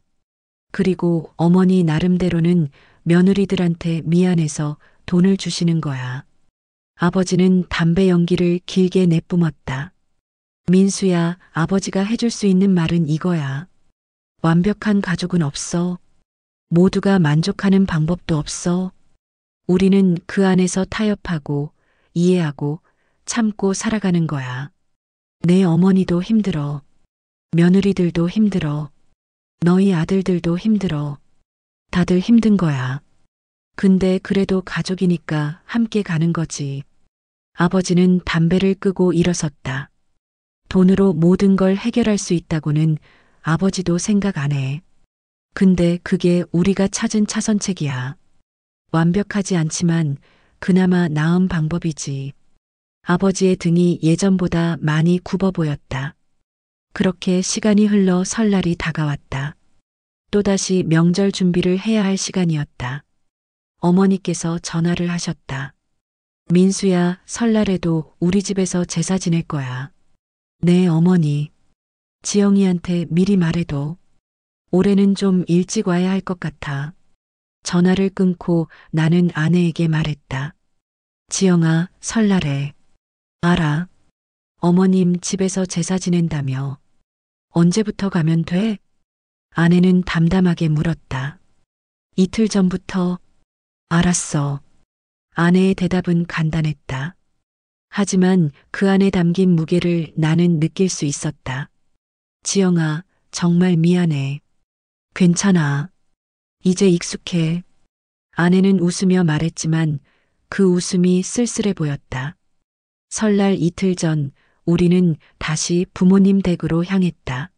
그리고 어머니 나름대로는 며느리들한테 미안해서 돈을 주시는 거야. 아버지는 담배 연기를 길게 내뿜었다. 민수야, 아버지가 해줄 수 있는 말은 이거야. 완벽한 가족은 없어. 모두가 만족하는 방법도 없어. 우리는 그 안에서 타협하고 이해하고 참고 살아가는 거야. 내 어머니도 힘들어. 며느리들도 힘들어. 너희 아들들도 힘들어. 다들 힘든 거야. 근데 그래도 가족이니까 함께 가는 거지. 아버지는 담배를 끄고 일어섰다. 돈으로 모든 걸 해결할 수 있다고는 아버지도 생각 안 해. 근데 그게 우리가 찾은 차선책이야. 완벽하지 않지만 그나마 나은 방법이지. 아버지의 등이 예전보다 많이 굽어 보였다. 그렇게 시간이 흘러 설날이 다가왔다. 또다시 명절 준비를 해야 할 시간이었다. 어머니께서 전화를 하셨다. 민수야, 설날에도 우리 집에서 제사 지낼 거야. 네, 어머니. 지영이한테 미리 말해도. 올해는 좀 일찍 와야 할 것 같아. 전화를 끊고 나는 아내에게 말했다. 지영아, 설날에. 알아. 어머님 집에서 제사 지낸다며. 언제부터 가면 돼? 아내는 담담하게 물었다. 이틀 전부터. 알았어. 아내의 대답은 간단했다. 하지만 그 안에 담긴 무게를 나는 느낄 수 있었다. 지영아, 정말 미안해. 괜찮아. 이제 익숙해. 아내는 웃으며 말했지만 그 웃음이 쓸쓸해 보였다. 설날 이틀 전 우리는 다시 부모님 댁으로 향했다.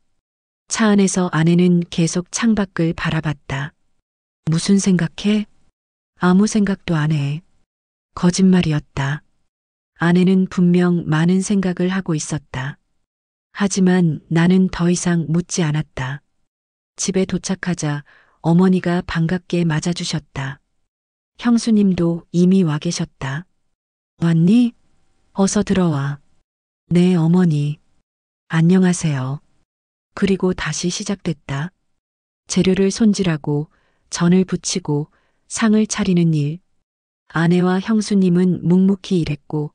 차 안에서 아내는 계속 창밖을 바라봤다. 무슨 생각해? 아무 생각도 안 해. 거짓말이었다. 아내는 분명 많은 생각을 하고 있었다. 하지만 나는 더 이상 묻지 않았다. 집에 도착하자 어머니가 반갑게 맞아주셨다. 형수님도 이미 와 계셨다. 왔니? 어서 들어와. 네, 어머니. 안녕하세요. 그리고 다시 시작됐다. 재료를 손질하고 전을 부치고 상을 차리는 일. 아내와 형수님은 묵묵히 일했고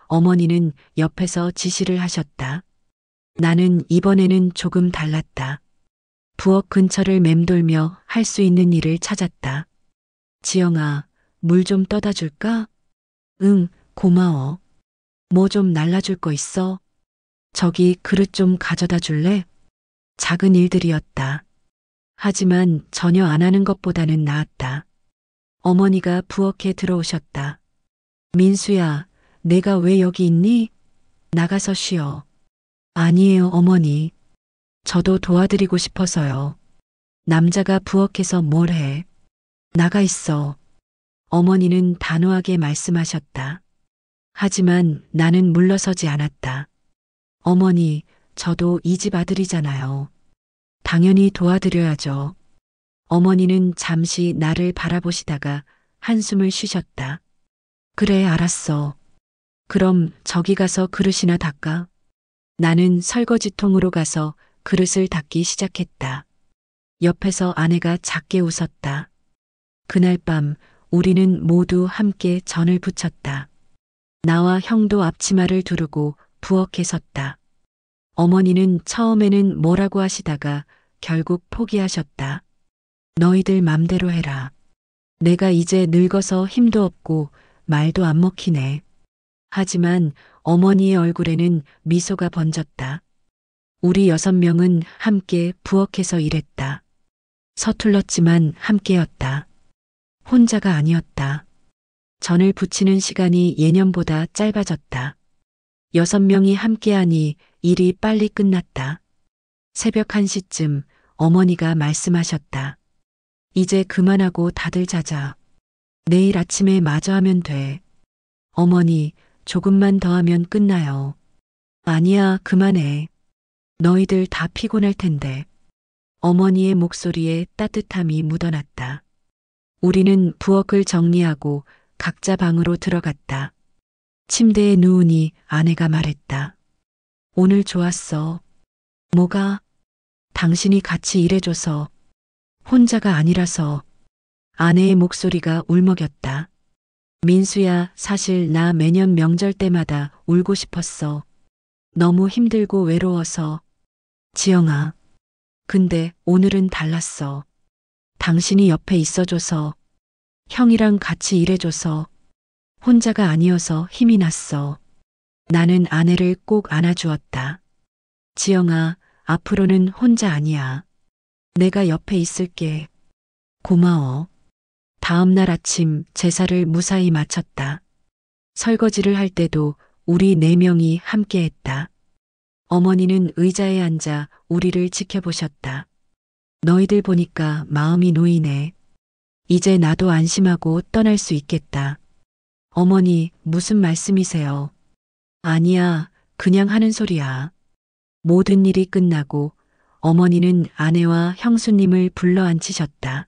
어머니는 옆에서 지시를 하셨다. 나는 이번에는 조금 달랐다. 부엌 근처를 맴돌며 할 수 있는 일을 찾았다. 지영아, 물 좀 떠다 줄까? 응, 고마워. 뭐 좀 날라줄 거 있어? 저기 그릇 좀 가져다 줄래? 작은 일들이었다. 하지만 전혀 안 하는 것보다는 나았다. 어머니가 부엌에 들어오셨다. 민수야, 내가 왜 여기 있니? 나가서 쉬어. 아니에요, 어머니. 저도 도와드리고 싶어서요. 남자가 부엌에서 뭘 해? 나가 있어. 어머니는 단호하게 말씀하셨다. 하지만 나는 물러서지 않았다. 어머니, 저도 이 집 아들이잖아요. 당연히 도와드려야죠. 어머니는 잠시 나를 바라보시다가 한숨을 쉬셨다. 그래, 알았어. 그럼 저기 가서 그릇이나 닦아. 나는 설거지통으로 가서 그릇을 닦기 시작했다. 옆에서 아내가 작게 웃었다. 그날 밤 우리는 모두 함께 전을 부쳤다. 나와 형도 앞치마를 두르고 부엌에 섰다. 어머니는 처음에는 뭐라고 하시다가 결국 포기하셨다. 너희들 맘대로 해라. 내가 이제 늙어서 힘도 없고 말도 안 먹히네. 하지만 어머니의 얼굴에는 미소가 번졌다. 우리 6명은 함께 부엌에서 일했다. 서툴렀지만 함께였다. 혼자가 아니었다. 전을 부치는 시간이 예년보다 짧아졌다. 6명이 함께하니 일이 빨리 끝났다. 새벽 1시쯤 어머니가 말씀하셨다. 이제 그만하고 다들 자자. 내일 아침에 마저 하면 돼. 어머니, 조금만 더 하면 끝나요. 아니야, 그만해. 너희들 다 피곤할 텐데. 어머니의 목소리에 따뜻함이 묻어났다. 우리는 부엌을 정리하고 각자 방으로 들어갔다. 침대에 누우니 아내가 말했다. 오늘 좋았어. 뭐가? 당신이 같이 일해줘서. 혼자가 아니라서. 아내의 목소리가 울먹였다. 민수야, 사실 나 매년 명절 때마다 울고 싶었어. 너무 힘들고 외로워서. 지영아. 근데 오늘은 달랐어. 당신이 옆에 있어줘서. 형이랑 같이 일해줘서. 혼자가 아니어서 힘이 났어. 나는 아내를 꼭 안아주었다. 지영아, 앞으로는 혼자 아니야. 내가 옆에 있을게. 고마워. 다음 날 아침 제사를 무사히 마쳤다. 설거지를 할 때도 우리 4명이 함께 했다. 어머니는 의자에 앉아 우리를 지켜보셨다. 너희들 보니까 마음이 놓이네. 이제 나도 안심하고 떠날 수 있겠다. 어머니, 무슨 말씀이세요? 아니야, 그냥 하는 소리야. 모든 일이 끝나고 어머니는 아내와 형수님을 불러 앉히셨다.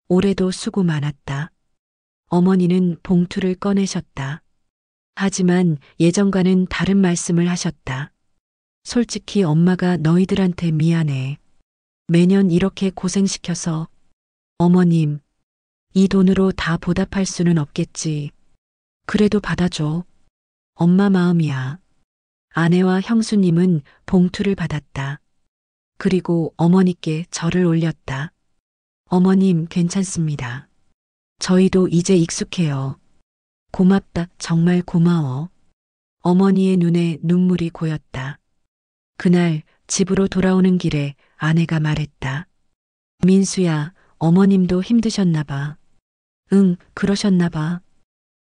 올해도 수고 많았다. 어머니는 봉투를 꺼내셨다. 하지만 예전과는 다른 말씀을 하셨다. 솔직히 엄마가 너희들한테 미안해. 매년 이렇게 고생시켜서. 어머님, 이 돈으로 다 보답할 수는 없겠지. 그래도 받아줘. 엄마 마음이야. 아내와 형수님은 봉투를 받았다. 그리고 어머니께 절을 올렸다. 어머님, 괜찮습니다. 저희도 이제 익숙해요. 고맙다, 정말 고마워. 어머니의 눈에 눈물이 고였다. 그날 집으로 돌아오는 길에 아내가 말했다. 민수야, 어머님도 힘드셨나 봐. 응, 그러셨나 봐.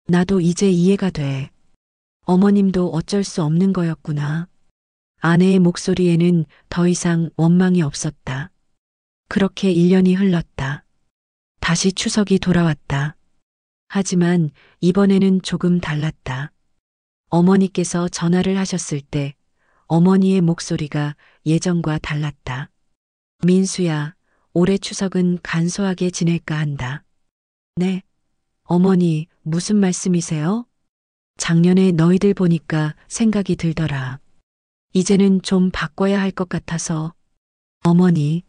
나도 이제 이해가 돼. 어머님도 어쩔 수 없는 거였구나. 아내의 목소리에는 더 이상 원망이 없었다. 그렇게 1년이 흘렀다. 다시 추석이 돌아왔다. 하지만 이번에는 조금 달랐다. 어머니께서 전화를 하셨을 때 어머니의 목소리가 예전과 달랐다. 민수야, 올해 추석은 간소하게 지낼까 한다. 네. 어머니, 무슨 말씀이세요? 작년에 너희들 보니까 생각이 들더라. 이제는 좀 바꿔야 할 것 같아서. 어머니,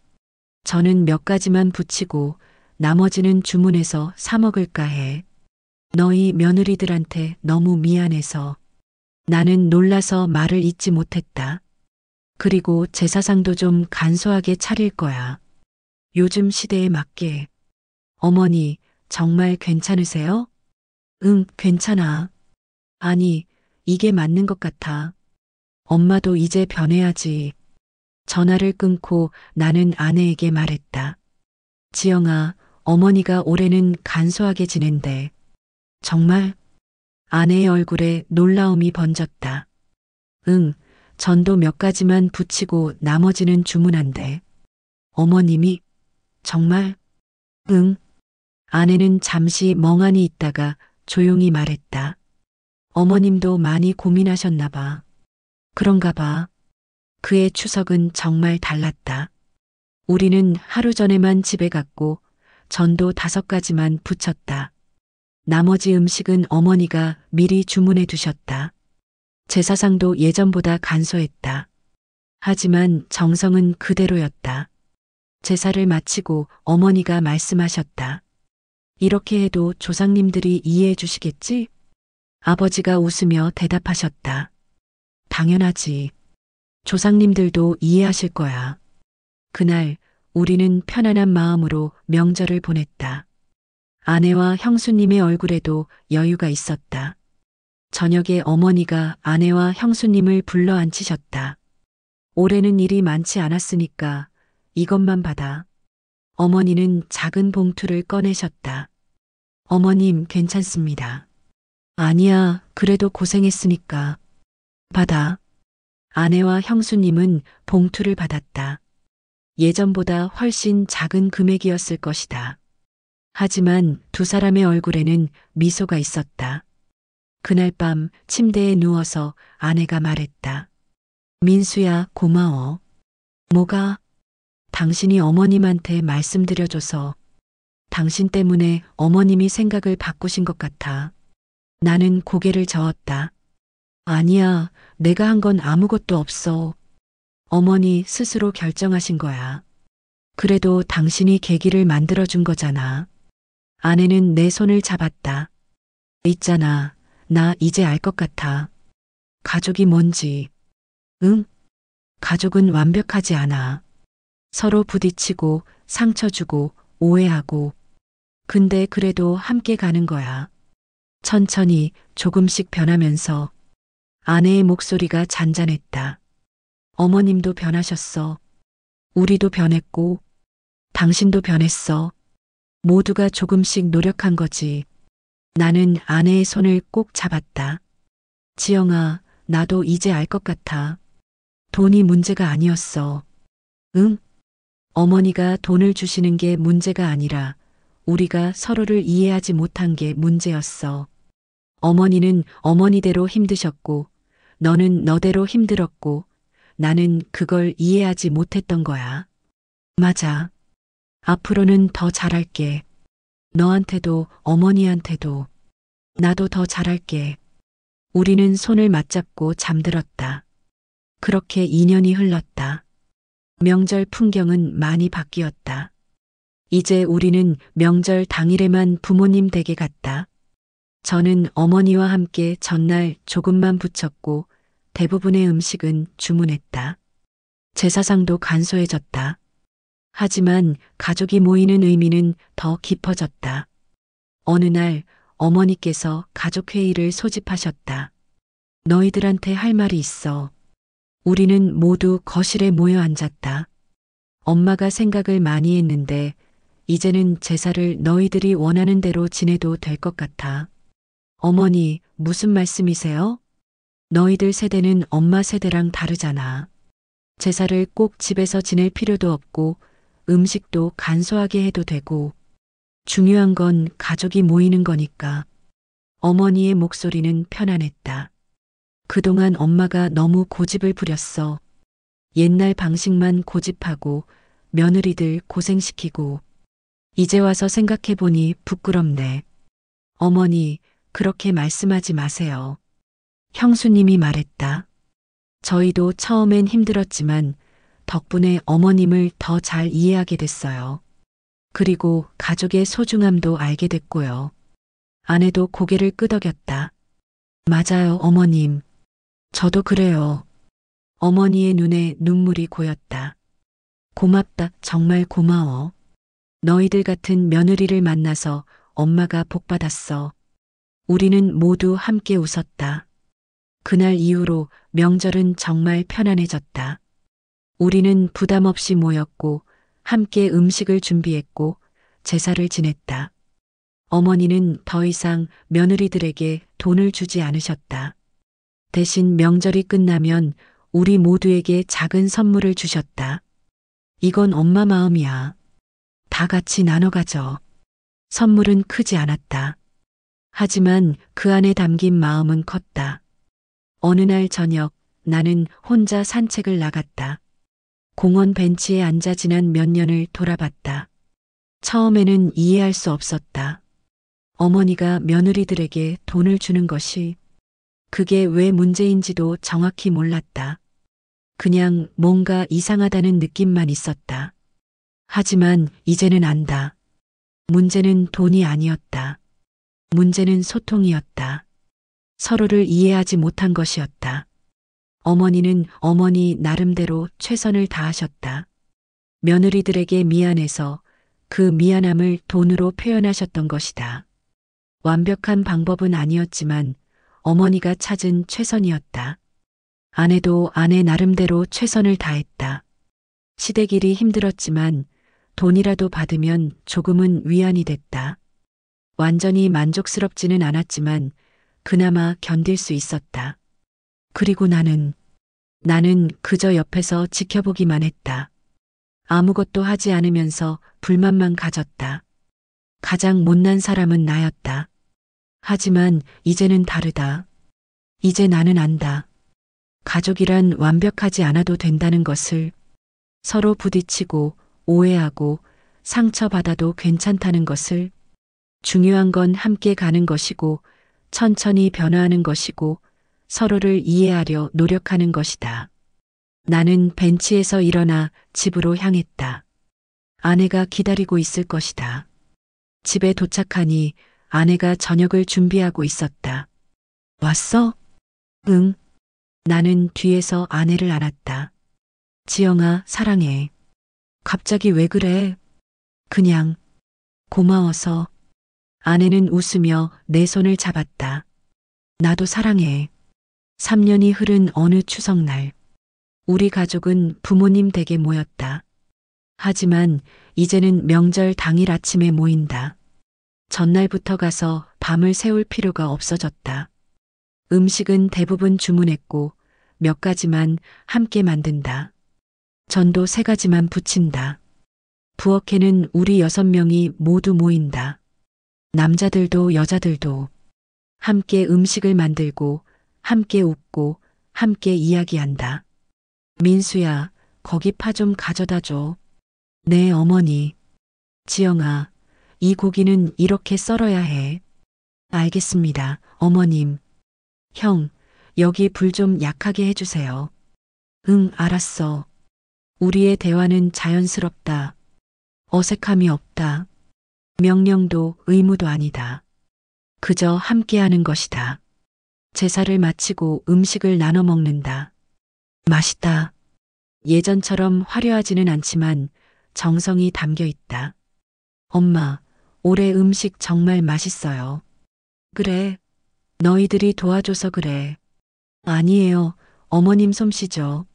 저는 몇 가지만 붙이고 나머지는 주문해서 사 먹을까 해. 너희 며느리들한테 너무 미안해서. 나는 놀라서 말을 잇지 못했다. 그리고 제사상도 좀 간소하게 차릴 거야. 요즘 시대에 맞게. 어머니, 정말 괜찮으세요? 응, 괜찮아. 아니, 이게 맞는 것 같아. 엄마도 이제 변해야지. 전화를 끊고 나는 아내에게 말했다. 지영아, 어머니가 올해는 간소하게 지낸대. 정말? 아내의 얼굴에 놀라움이 번졌다. 응, 전도 몇 가지만 붙이고 나머지는 주문한대. 어머님이? 정말? 응. 아내는 잠시 멍하니 있다가 조용히 말했다. 어머님도 많이 고민하셨나 봐. 그런가 봐. 그의 추석은 정말 달랐다. 우리는 하루 전에만 집에 갔고 전도 5가지만 붙였다. 나머지 음식은 어머니가 미리 주문해 두셨다. 제사상도 예전보다 간소했다. 하지만 정성은 그대로였다. 제사를 마치고 어머니가 말씀하셨다. 이렇게 해도 조상님들이 이해해 주시겠지? 아버지가 웃으며 대답하셨다. 당연하지. 조상님들도 이해하실 거야. 그날 우리는 편안한 마음으로 명절을 보냈다. 아내와 형수님의 얼굴에도 여유가 있었다. 저녁에 어머니가 아내와 형수님을 불러 앉히셨다. 올해는 일이 많지 않았으니까 이것만 받아. 어머니는 작은 봉투를 꺼내셨다. 어머님, 괜찮습니다. 아니야, 그래도 고생했으니까. 받아. 아내와 형수님은 봉투를 받았다. 예전보다 훨씬 작은 금액이었을 것이다. 하지만 두 사람의 얼굴에는 미소가 있었다. 그날 밤 침대에 누워서 아내가 말했다. 민수야, 고마워. 뭐가? 당신이 어머님한테 말씀드려줘서 당신 때문에 어머님이 생각을 바꾸신 것 같아. 나는 고개를 저었다. 아니야, 내가 한 건 아무것도 없어. 어머니 스스로 결정하신 거야. 그래도 당신이 계기를 만들어준 거잖아. 아내는 내 손을 잡았다. 있잖아, 나 이제 알 것 같아. 가족이 뭔지. 응? 가족은 완벽하지 않아. 서로 부딪히고 상처 주고 오해하고. 근데 그래도 함께 가는 거야. 천천히 조금씩 변하면서. 아내의 목소리가 잔잔했다. 어머님도 변하셨어. 우리도 변했고, 당신도 변했어. 모두가 조금씩 노력한 거지. 나는 아내의 손을 꼭 잡았다. 지영아, 나도 이제 알 것 같아. 돈이 문제가 아니었어. 응? 어머니가 돈을 주시는 게 문제가 아니라 우리가 서로를 이해하지 못한 게 문제였어. 어머니는 어머니대로 힘드셨고, 너는 너대로 힘들었고, 나는 그걸 이해하지 못했던 거야. 맞아. 앞으로는 더 잘할게. 너한테도 어머니한테도. 나도 더 잘할게. 우리는 손을 맞잡고 잠들었다. 그렇게 2년이 흘렀다. 명절 풍경은 많이 바뀌었다. 이제 우리는 명절 당일에만 부모님 댁에 갔다. 저는 어머니와 함께 전날 조금만 붙였고 대부분의 음식은 주문했다. 제사상도 간소해졌다. 하지만 가족이 모이는 의미는 더 깊어졌다. 어느 날 어머니께서 가족회의를 소집하셨다. 너희들한테 할 말이 있어. 우리는 모두 거실에 모여 앉았다. 엄마가 생각을 많이 했는데 이제는 제사를 너희들이 원하는 대로 지내도 될 것 같아. 어머니, 무슨 말씀이세요? 너희들 세대는 엄마 세대랑 다르잖아. 제사를 꼭 집에서 지낼 필요도 없고 음식도 간소하게 해도 되고 중요한 건 가족이 모이는 거니까. 어머니의 목소리는 편안했다. 그동안 엄마가 너무 고집을 부렸어. 옛날 방식만 고집하고 며느리들 고생시키고. 이제 와서 생각해보니 부끄럽네. 어머니, 그렇게 말씀하지 마세요. 형수님이 말했다. 저희도 처음엔 힘들었지만 덕분에 어머님을 더 잘 이해하게 됐어요. 그리고 가족의 소중함도 알게 됐고요. 아내도 고개를 끄덕였다. 맞아요, 어머님. 저도 그래요. 어머니의 눈에 눈물이 고였다. 고맙다, 정말 고마워. 너희들 같은 며느리를 만나서 엄마가 복받았어. 우리는 모두 함께 웃었다. 그날 이후로 명절은 정말 편안해졌다. 우리는 부담 없이 모였고 함께 음식을 준비했고 제사를 지냈다. 어머니는 더 이상 며느리들에게 돈을 주지 않으셨다. 대신 명절이 끝나면 우리 모두에게 작은 선물을 주셨다. 이건 엄마 마음이야. 다 같이 나눠 가져. 선물은 크지 않았다. 하지만 그 안에 담긴 마음은 컸다. 어느 날 저녁 나는 혼자 산책을 나갔다. 공원 벤치에 앉아 지난 몇 년을 돌아봤다. 처음에는 이해할 수 없었다. 어머니가 며느리들에게 돈을 주는 것이 그게 왜 문제인지도 정확히 몰랐다. 그냥 뭔가 이상하다는 느낌만 있었다. 하지만 이제는 안다. 문제는 돈이 아니었다. 문제는 소통이었다. 서로를 이해하지 못한 것이었다. 어머니는 어머니 나름대로 최선을 다하셨다. 며느리들에게 미안해서 그 미안함을 돈으로 표현하셨던 것이다. 완벽한 방법은 아니었지만 어머니가 찾은 최선이었다. 아내도 아내 나름대로 최선을 다했다. 시댁일이 힘들었지만 돈이라도 받으면 조금은 위안이 됐다. 완전히 만족스럽지는 않았지만 그나마 견딜 수 있었다. 그리고 나는 그저 옆에서 지켜보기만 했다. 아무것도 하지 않으면서 불만만 가졌다. 가장 못난 사람은 나였다. 하지만 이제는 다르다. 이제 나는 안다. 가족이란 완벽하지 않아도 된다는 것을, 서로 부딪히고 오해하고 상처받아도 괜찮다는 것을, 중요한 건 함께 가는 것이고 천천히 변화하는 것이고 서로를 이해하려 노력하는 것이다. 나는 벤치에서 일어나 집으로 향했다. 아내가 기다리고 있을 것이다. 집에 도착하니 아내가 저녁을 준비하고 있었다. 왔어? 응. 나는 뒤에서 아내를 안았다. 지영아, 사랑해. 갑자기 왜 그래? 그냥 고마워서. 아내는 웃으며 내 손을 잡았다. 나도 사랑해. 3년이 흐른 어느 추석날, 우리 가족은 부모님 댁에 모였다. 하지만 이제는 명절 당일 아침에 모인다. 전날부터 가서 밤을 새울 필요가 없어졌다. 음식은 대부분 주문했고 몇 가지만 함께 만든다. 전도 3가지만 부친다. 부엌에는 우리 6명이 모두 모인다. 남자들도 여자들도 함께 음식을 만들고 함께 웃고 함께 이야기한다. 민수야, 거기 파 좀 가져다 줘. 네, 어머니. 지영아, 이 고기는 이렇게 썰어야 해. 알겠습니다, 어머님. 형, 여기 불 좀 약하게 해주세요. 응, 알았어. 우리의 대화는 자연스럽다. 어색함이 없다. 명령도 의무도 아니다. 그저 함께하는 것이다. 제사를 마치고 음식을 나눠 먹는다. 맛있다. 예전처럼 화려하지는 않지만 정성이 담겨 있다. 엄마, 올해 음식 정말 맛있어요. 그래. 너희들이 도와줘서 그래. 아니에요. 어머님 솜씨죠.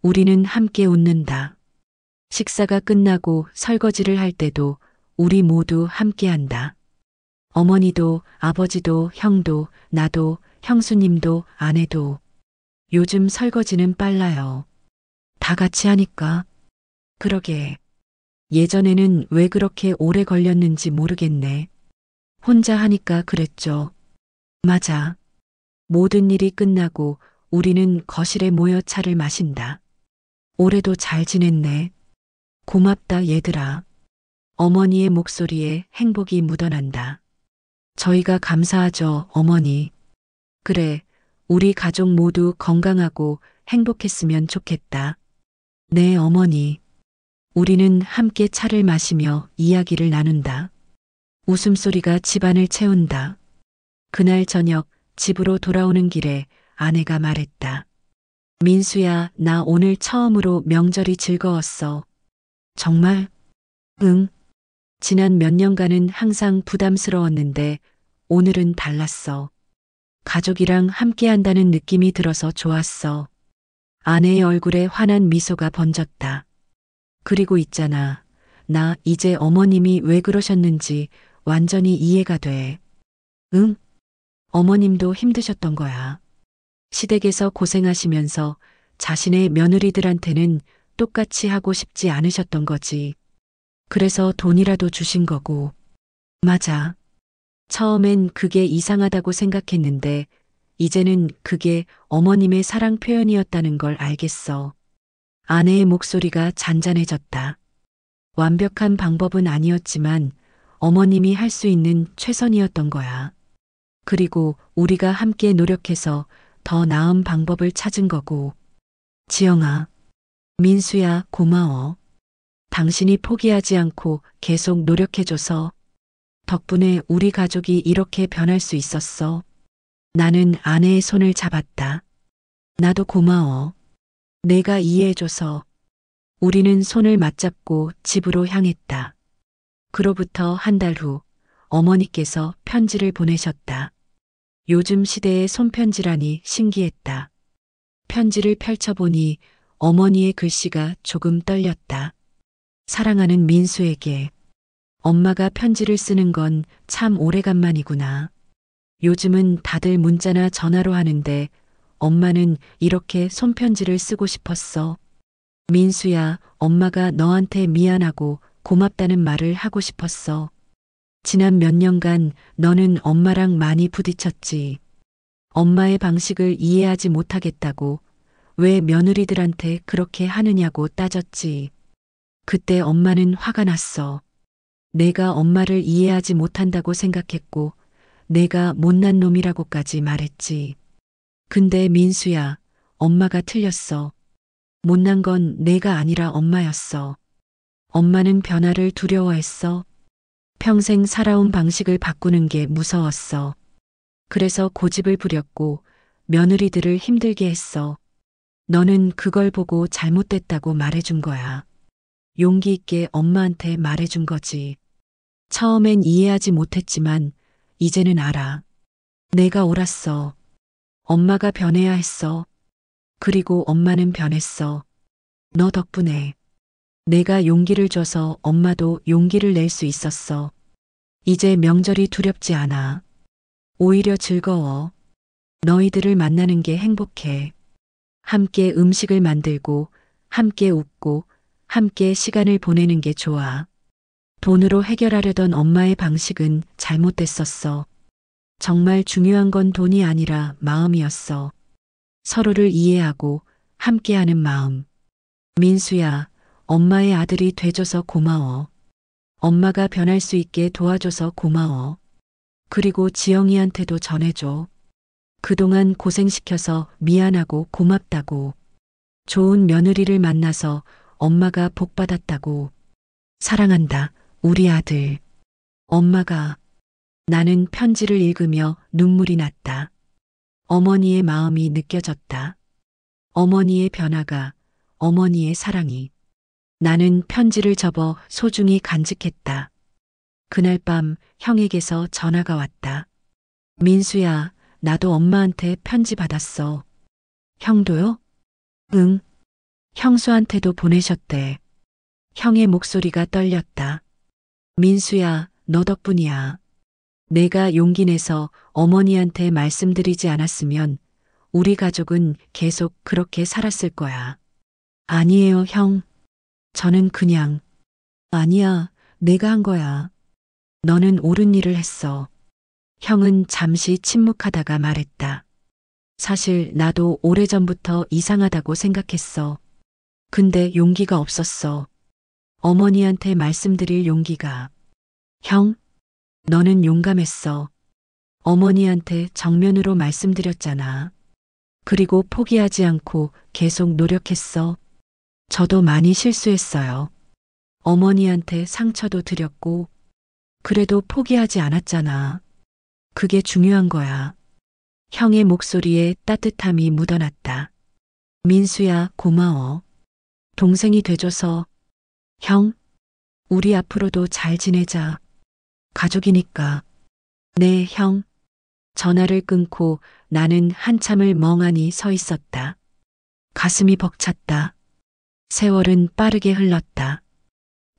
우리는 함께 웃는다. 식사가 끝나고 설거지를 할 때도 우리 모두 함께한다. 어머니도 아버지도 형도 나도 형수님도 아내도. 요즘 설거지는 빨라요. 다 같이 하니까. 그러게. 예전에는 왜 그렇게 오래 걸렸는지 모르겠네. 혼자 하니까 그랬죠. 맞아. 모든 일이 끝나고 우리는 거실에 모여 차를 마신다. 올해도 잘 지냈네. 고맙다, 얘들아. 어머니의 목소리에 행복이 묻어난다. 저희가 감사하죠, 어머니. 그래, 우리 가족 모두 건강하고 행복했으면 좋겠다. 네, 어머니. 우리는 함께 차를 마시며 이야기를 나눈다. 웃음소리가 집안을 채운다. 그날 저녁 집으로 돌아오는 길에 아내가 말했다. 민수야, 나 오늘 처음으로 명절이 즐거웠어. 정말? 응. 지난 몇 년간은 항상 부담스러웠는데 오늘은 달랐어. 가족이랑 함께 한다는 느낌이 들어서 좋았어. 아내의 얼굴에 환한 미소가 번졌다. 그리고 있잖아. 나 이제 어머님이 왜 그러셨는지 완전히 이해가 돼. 응? 어머님도 힘드셨던 거야. 시댁에서 고생하시면서 자신의 며느리들한테는 똑같이 하고 싶지 않으셨던 거지. 그래서 돈이라도 주신 거고. 맞아. 처음엔 그게 이상하다고 생각했는데, 이제는 그게 어머님의 사랑 표현이었다는 걸 알겠어. 아내의 목소리가 잔잔해졌다. 완벽한 방법은 아니었지만 어머님이 할 수 있는 최선이었던 거야. 그리고 우리가 함께 노력해서 더 나은 방법을 찾은 거고. 지영아, 민수야, 고마워. 당신이 포기하지 않고 계속 노력해줘서 덕분에 우리 가족이 이렇게 변할 수 있었어. 나는 아내의 손을 잡았다. 나도 고마워. 내가 이해해줘서. 우리는 손을 맞잡고 집으로 향했다. 그로부터 한 달 후 어머니께서 편지를 보내셨다. 요즘 시대의 손편지라니 신기했다. 편지를 펼쳐보니 어머니의 글씨가 조금 떨렸다. 사랑하는 민수에게. 엄마가 편지를 쓰는 건 참 오래간만이구나. 요즘은 다들 문자나 전화로 하는데 엄마는 이렇게 손편지를 쓰고 싶었어. 민수야, 엄마가 너한테 미안하고 고맙다는 말을 하고 싶었어. 지난 몇 년간 너는 엄마랑 많이 부딪혔지. 엄마의 방식을 이해하지 못하겠다고, 왜 며느리들한테 그렇게 하느냐고 따졌지. 그때 엄마는 화가 났어. 내가 엄마를 이해하지 못한다고 생각했고, 내가 못난 놈이라고까지 말했지. 근데 민수야, 엄마가 틀렸어. 못난 건 내가 아니라 엄마였어. 엄마는 변화를 두려워했어. 평생 살아온 방식을 바꾸는 게 무서웠어. 그래서 고집을 부렸고 며느리들을 힘들게 했어. 너는 그걸 보고 잘못됐다고 말해준 거야. 용기 있게 엄마한테 말해준 거지. 처음엔 이해하지 못했지만 이제는 알아. 내가 옳았어. 엄마가 변해야 했어. 그리고 엄마는 변했어. 너 덕분에. 내가 용기를 줘서 엄마도 용기를 낼 수 있었어. 이제 명절이 두렵지 않아. 오히려 즐거워. 너희들을 만나는 게 행복해. 함께 음식을 만들고, 함께 웃고, 함께 시간을 보내는 게 좋아. 돈으로 해결하려던 엄마의 방식은 잘못됐었어. 정말 중요한 건 돈이 아니라 마음이었어. 서로를 이해하고 함께하는 마음. 민수야, 엄마의 아들이 돼줘서 고마워. 엄마가 변할 수 있게 도와줘서 고마워. 그리고 지영이한테도 전해줘. 그동안 고생시켜서 미안하고 고맙다고. 좋은 며느리를 만나서 엄마가 복받았다고. 사랑한다, 우리 아들. 엄마가. 나는 편지를 읽으며 눈물이 났다. 어머니의 마음이 느껴졌다. 어머니의 변화가, 어머니의 사랑이. 나는 편지를 접어 소중히 간직했다. 그날 밤 형에게서 전화가 왔다. 민수야, 나도 엄마한테 편지 받았어. 형도요? 응. 형수한테도 보내셨대. 형의 목소리가 떨렸다. 민수야, 너 덕분이야. 내가 용기 내서 어머니한테 말씀드리지 않았으면 우리 가족은 계속 그렇게 살았을 거야. 아니에요, 형. 저는 그냥. 아니야, 내가 한 거야. 너는 옳은 일을 했어. 형은 잠시 침묵하다가 말했다. 사실 나도 오래전부터 이상하다고 생각했어. 근데 용기가 없었어. 어머니한테 말씀드릴 용기가. 형, 너는 용감했어. 어머니한테 정면으로 말씀드렸잖아. 그리고 포기하지 않고 계속 노력했어. 저도 많이 실수했어요. 어머니한테 상처도 드렸고, 그래도 포기하지 않았잖아. 그게 중요한 거야. 형의 목소리에 따뜻함이 묻어났다. 민수야, 고마워. 동생이 돼줘서. 형, 우리 앞으로도 잘 지내자. 가족이니까. 네, 형. 전화를 끊고 나는 한참을 멍하니 서 있었다. 가슴이 벅찼다. 세월은 빠르게 흘렀다.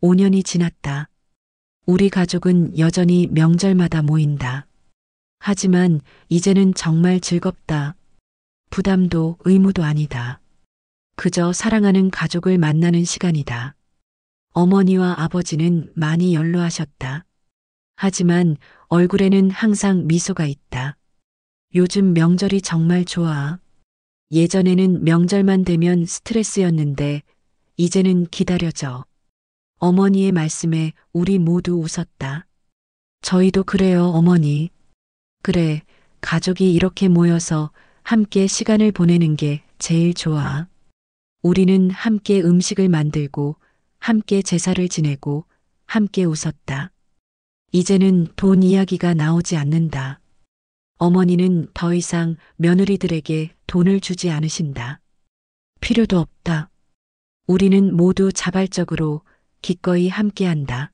5년이 지났다. 우리 가족은 여전히 명절마다 모인다. 하지만 이제는 정말 즐겁다. 부담도 의무도 아니다. 그저 사랑하는 가족을 만나는 시간이다. 어머니와 아버지는 많이 연로하셨다. 하지만 얼굴에는 항상 미소가 있다. 요즘 명절이 정말 좋아. 예전에는 명절만 되면 스트레스였는데 이제는 기다려져. 어머니의 말씀에 우리 모두 웃었다. 저희도 그래요, 어머니. 그래, 가족이 이렇게 모여서 함께 시간을 보내는 게 제일 좋아. 우리는 함께 음식을 만들고, 함께 제사를 지내고, 함께 웃었다. 이제는 돈 이야기가 나오지 않는다. 어머니는 더 이상 며느리들에게 돈을 주지 않으신다. 필요도 없다. 우리는 모두 자발적으로 기꺼이 함께한다.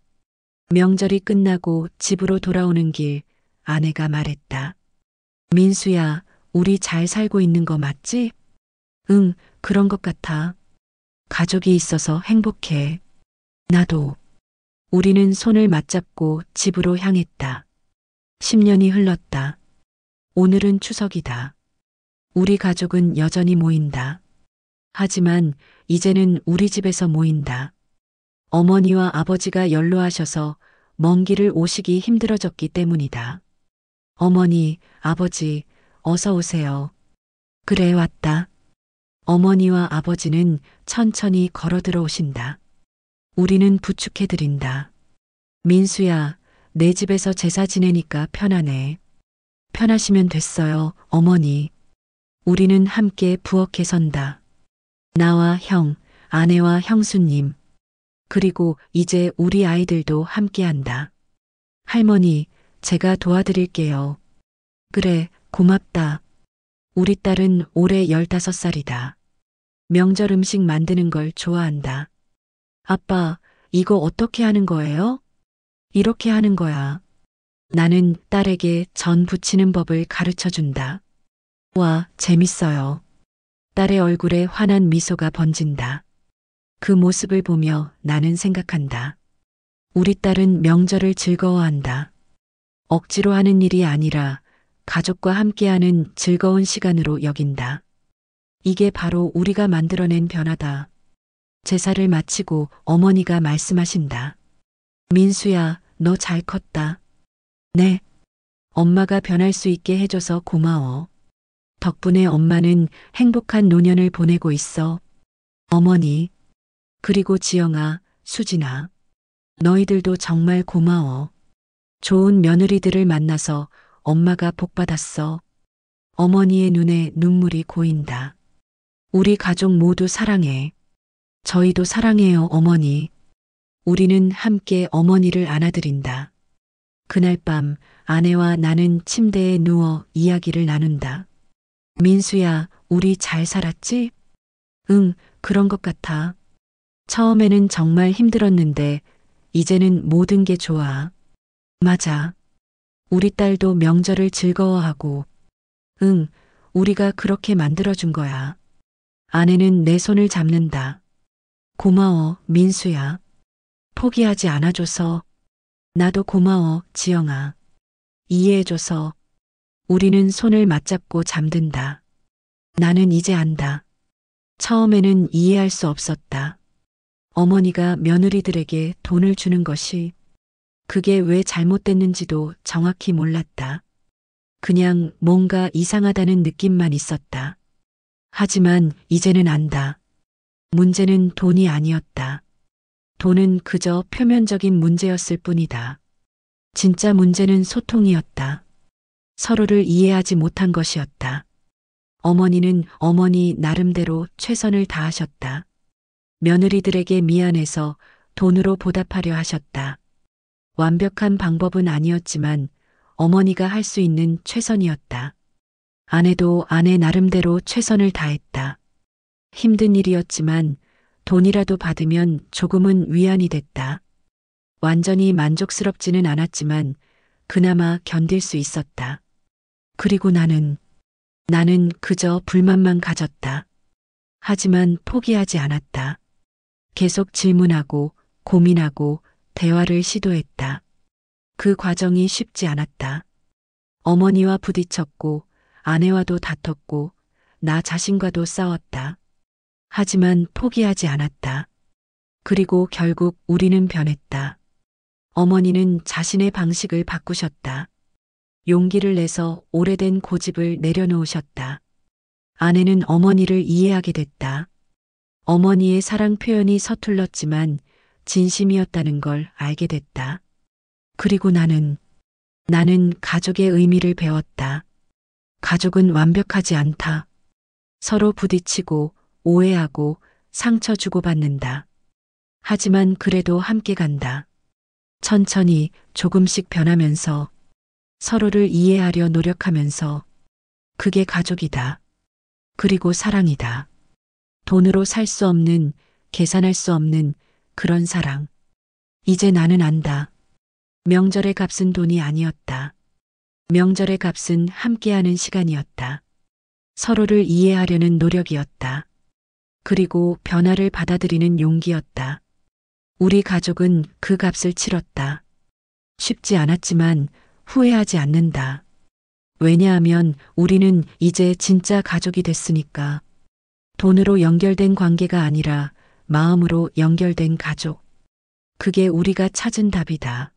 명절이 끝나고 집으로 돌아오는 길 아내가 말했다. 민수야, 우리 잘 살고 있는 거 맞지? 응, 그런 것 같아. 가족이 있어서 행복해. 나도. 우리는 손을 맞잡고 집으로 향했다. 10년이 흘렀다. 오늘은 추석이다. 우리 가족은 여전히 모인다. 하지만 이제는 우리 집에서 모인다. 어머니와 아버지가 연로하셔서 먼 길을 오시기 힘들어졌기 때문이다. 어머니, 아버지, 어서 오세요. 그래, 왔다. 어머니와 아버지는 천천히 걸어 들어오신다. 우리는 부축해드린다. 민수야, 내 집에서 제사 지내니까 편하네. 편하시면 됐어요, 어머니. 우리는 함께 부엌에 선다. 나와 형, 아내와 형수님, 그리고 이제 우리 아이들도 함께한다. 할머니, 제가 도와드릴게요. 그래, 고맙다. 우리 딸은 올해 15살이다. 명절 음식 만드는 걸 좋아한다. 아빠, 이거 어떻게 하는 거예요? 이렇게 하는 거야. 나는 딸에게 전 부치는 법을 가르쳐 준다. 와, 재밌어요. 딸의 얼굴에 환한 미소가 번진다. 그 모습을 보며 나는 생각한다. 우리 딸은 명절을 즐거워한다. 억지로 하는 일이 아니라 가족과 함께하는 즐거운 시간으로 여긴다. 이게 바로 우리가 만들어낸 변화다. 제사를 마치고 어머니가 말씀하신다. 민수야, 너 잘 컸다. 네. 엄마가 변할 수 있게 해줘서 고마워. 덕분에 엄마는 행복한 노년을 보내고 있어. 어머니. 그리고 지영아, 수진아. 너희들도 정말 고마워. 좋은 며느리들을 만나서 엄마가 복받았어. 어머니의 눈에 눈물이 고인다. 우리 가족 모두 사랑해. 저희도 사랑해요, 어머니. 우리는 함께 어머니를 안아드린다. 그날 밤 아내와 나는 침대에 누워 이야기를 나눈다. 민수야, 우리 잘 살았지? 응, 그런 것 같아. 처음에는 정말 힘들었는데 이제는 모든 게 좋아. 맞아. 우리 딸도 명절을 즐거워하고. 응, 우리가 그렇게 만들어준 거야. 아내는 내 손을 잡는다. 고마워, 민수야. 포기하지 않아줘서. 나도 고마워, 지영아. 이해해줘서. 우리는 손을 맞잡고 잠든다. 나는 이제 안다. 처음에는 이해할 수 없었다. 어머니가 며느리들에게 돈을 주는 것이 그게 왜 잘못됐는지도 정확히 몰랐다. 그냥 뭔가 이상하다는 느낌만 있었다. 하지만 이제는 안다. 문제는 돈이 아니었다. 돈은 그저 표면적인 문제였을 뿐이다. 진짜 문제는 소통이었다. 서로를 이해하지 못한 것이었다. 어머니는 어머니 나름대로 최선을 다하셨다. 며느리들에게 미안해서 돈으로 보답하려 하셨다. 완벽한 방법은 아니었지만 어머니가 할 수 있는 최선이었다. 아내도 아내 나름대로 최선을 다했다. 힘든 일이었지만 돈이라도 받으면 조금은 위안이 됐다. 완전히 만족스럽지는 않았지만 그나마 견딜 수 있었다. 그리고 나는 그저 불만만 가졌다. 하지만 포기하지 않았다. 계속 질문하고 고민하고 대화를 시도했다. 그 과정이 쉽지 않았다. 어머니와 부딪혔고 아내와도 다퉜고 나 자신과도 싸웠다. 하지만 포기하지 않았다. 그리고 결국 우리는 변했다. 어머니는 자신의 방식을 바꾸셨다. 용기를 내서 오래된 고집을 내려놓으셨다. 아내는 어머니를 이해하게 됐다. 어머니의 사랑 표현이 서툴렀지만 진심이었다는 걸 알게 됐다. 그리고 나는 가족의 의미를 배웠다. 가족은 완벽하지 않다. 서로 부딪히고 오해하고 상처 주고받는다. 하지만 그래도 함께 간다. 천천히 조금씩 변하면서 서로를 이해하려 노력하면서 그게 가족이다. 그리고 사랑이다. 돈으로 살 수 없는, 계산할 수 없는 그런 사랑. 이제 나는 안다. 명절의 값은 돈이 아니었다. 명절의 값은 함께하는 시간이었다. 서로를 이해하려는 노력이었다. 그리고 변화를 받아들이는 용기였다. 우리 가족은 그 값을 치렀다. 쉽지 않았지만 후회하지 않는다. 왜냐하면 우리는 이제 진짜 가족이 됐으니까. 돈으로 연결된 관계가 아니라 마음으로 연결된 가족. 그게 우리가 찾은 답이다.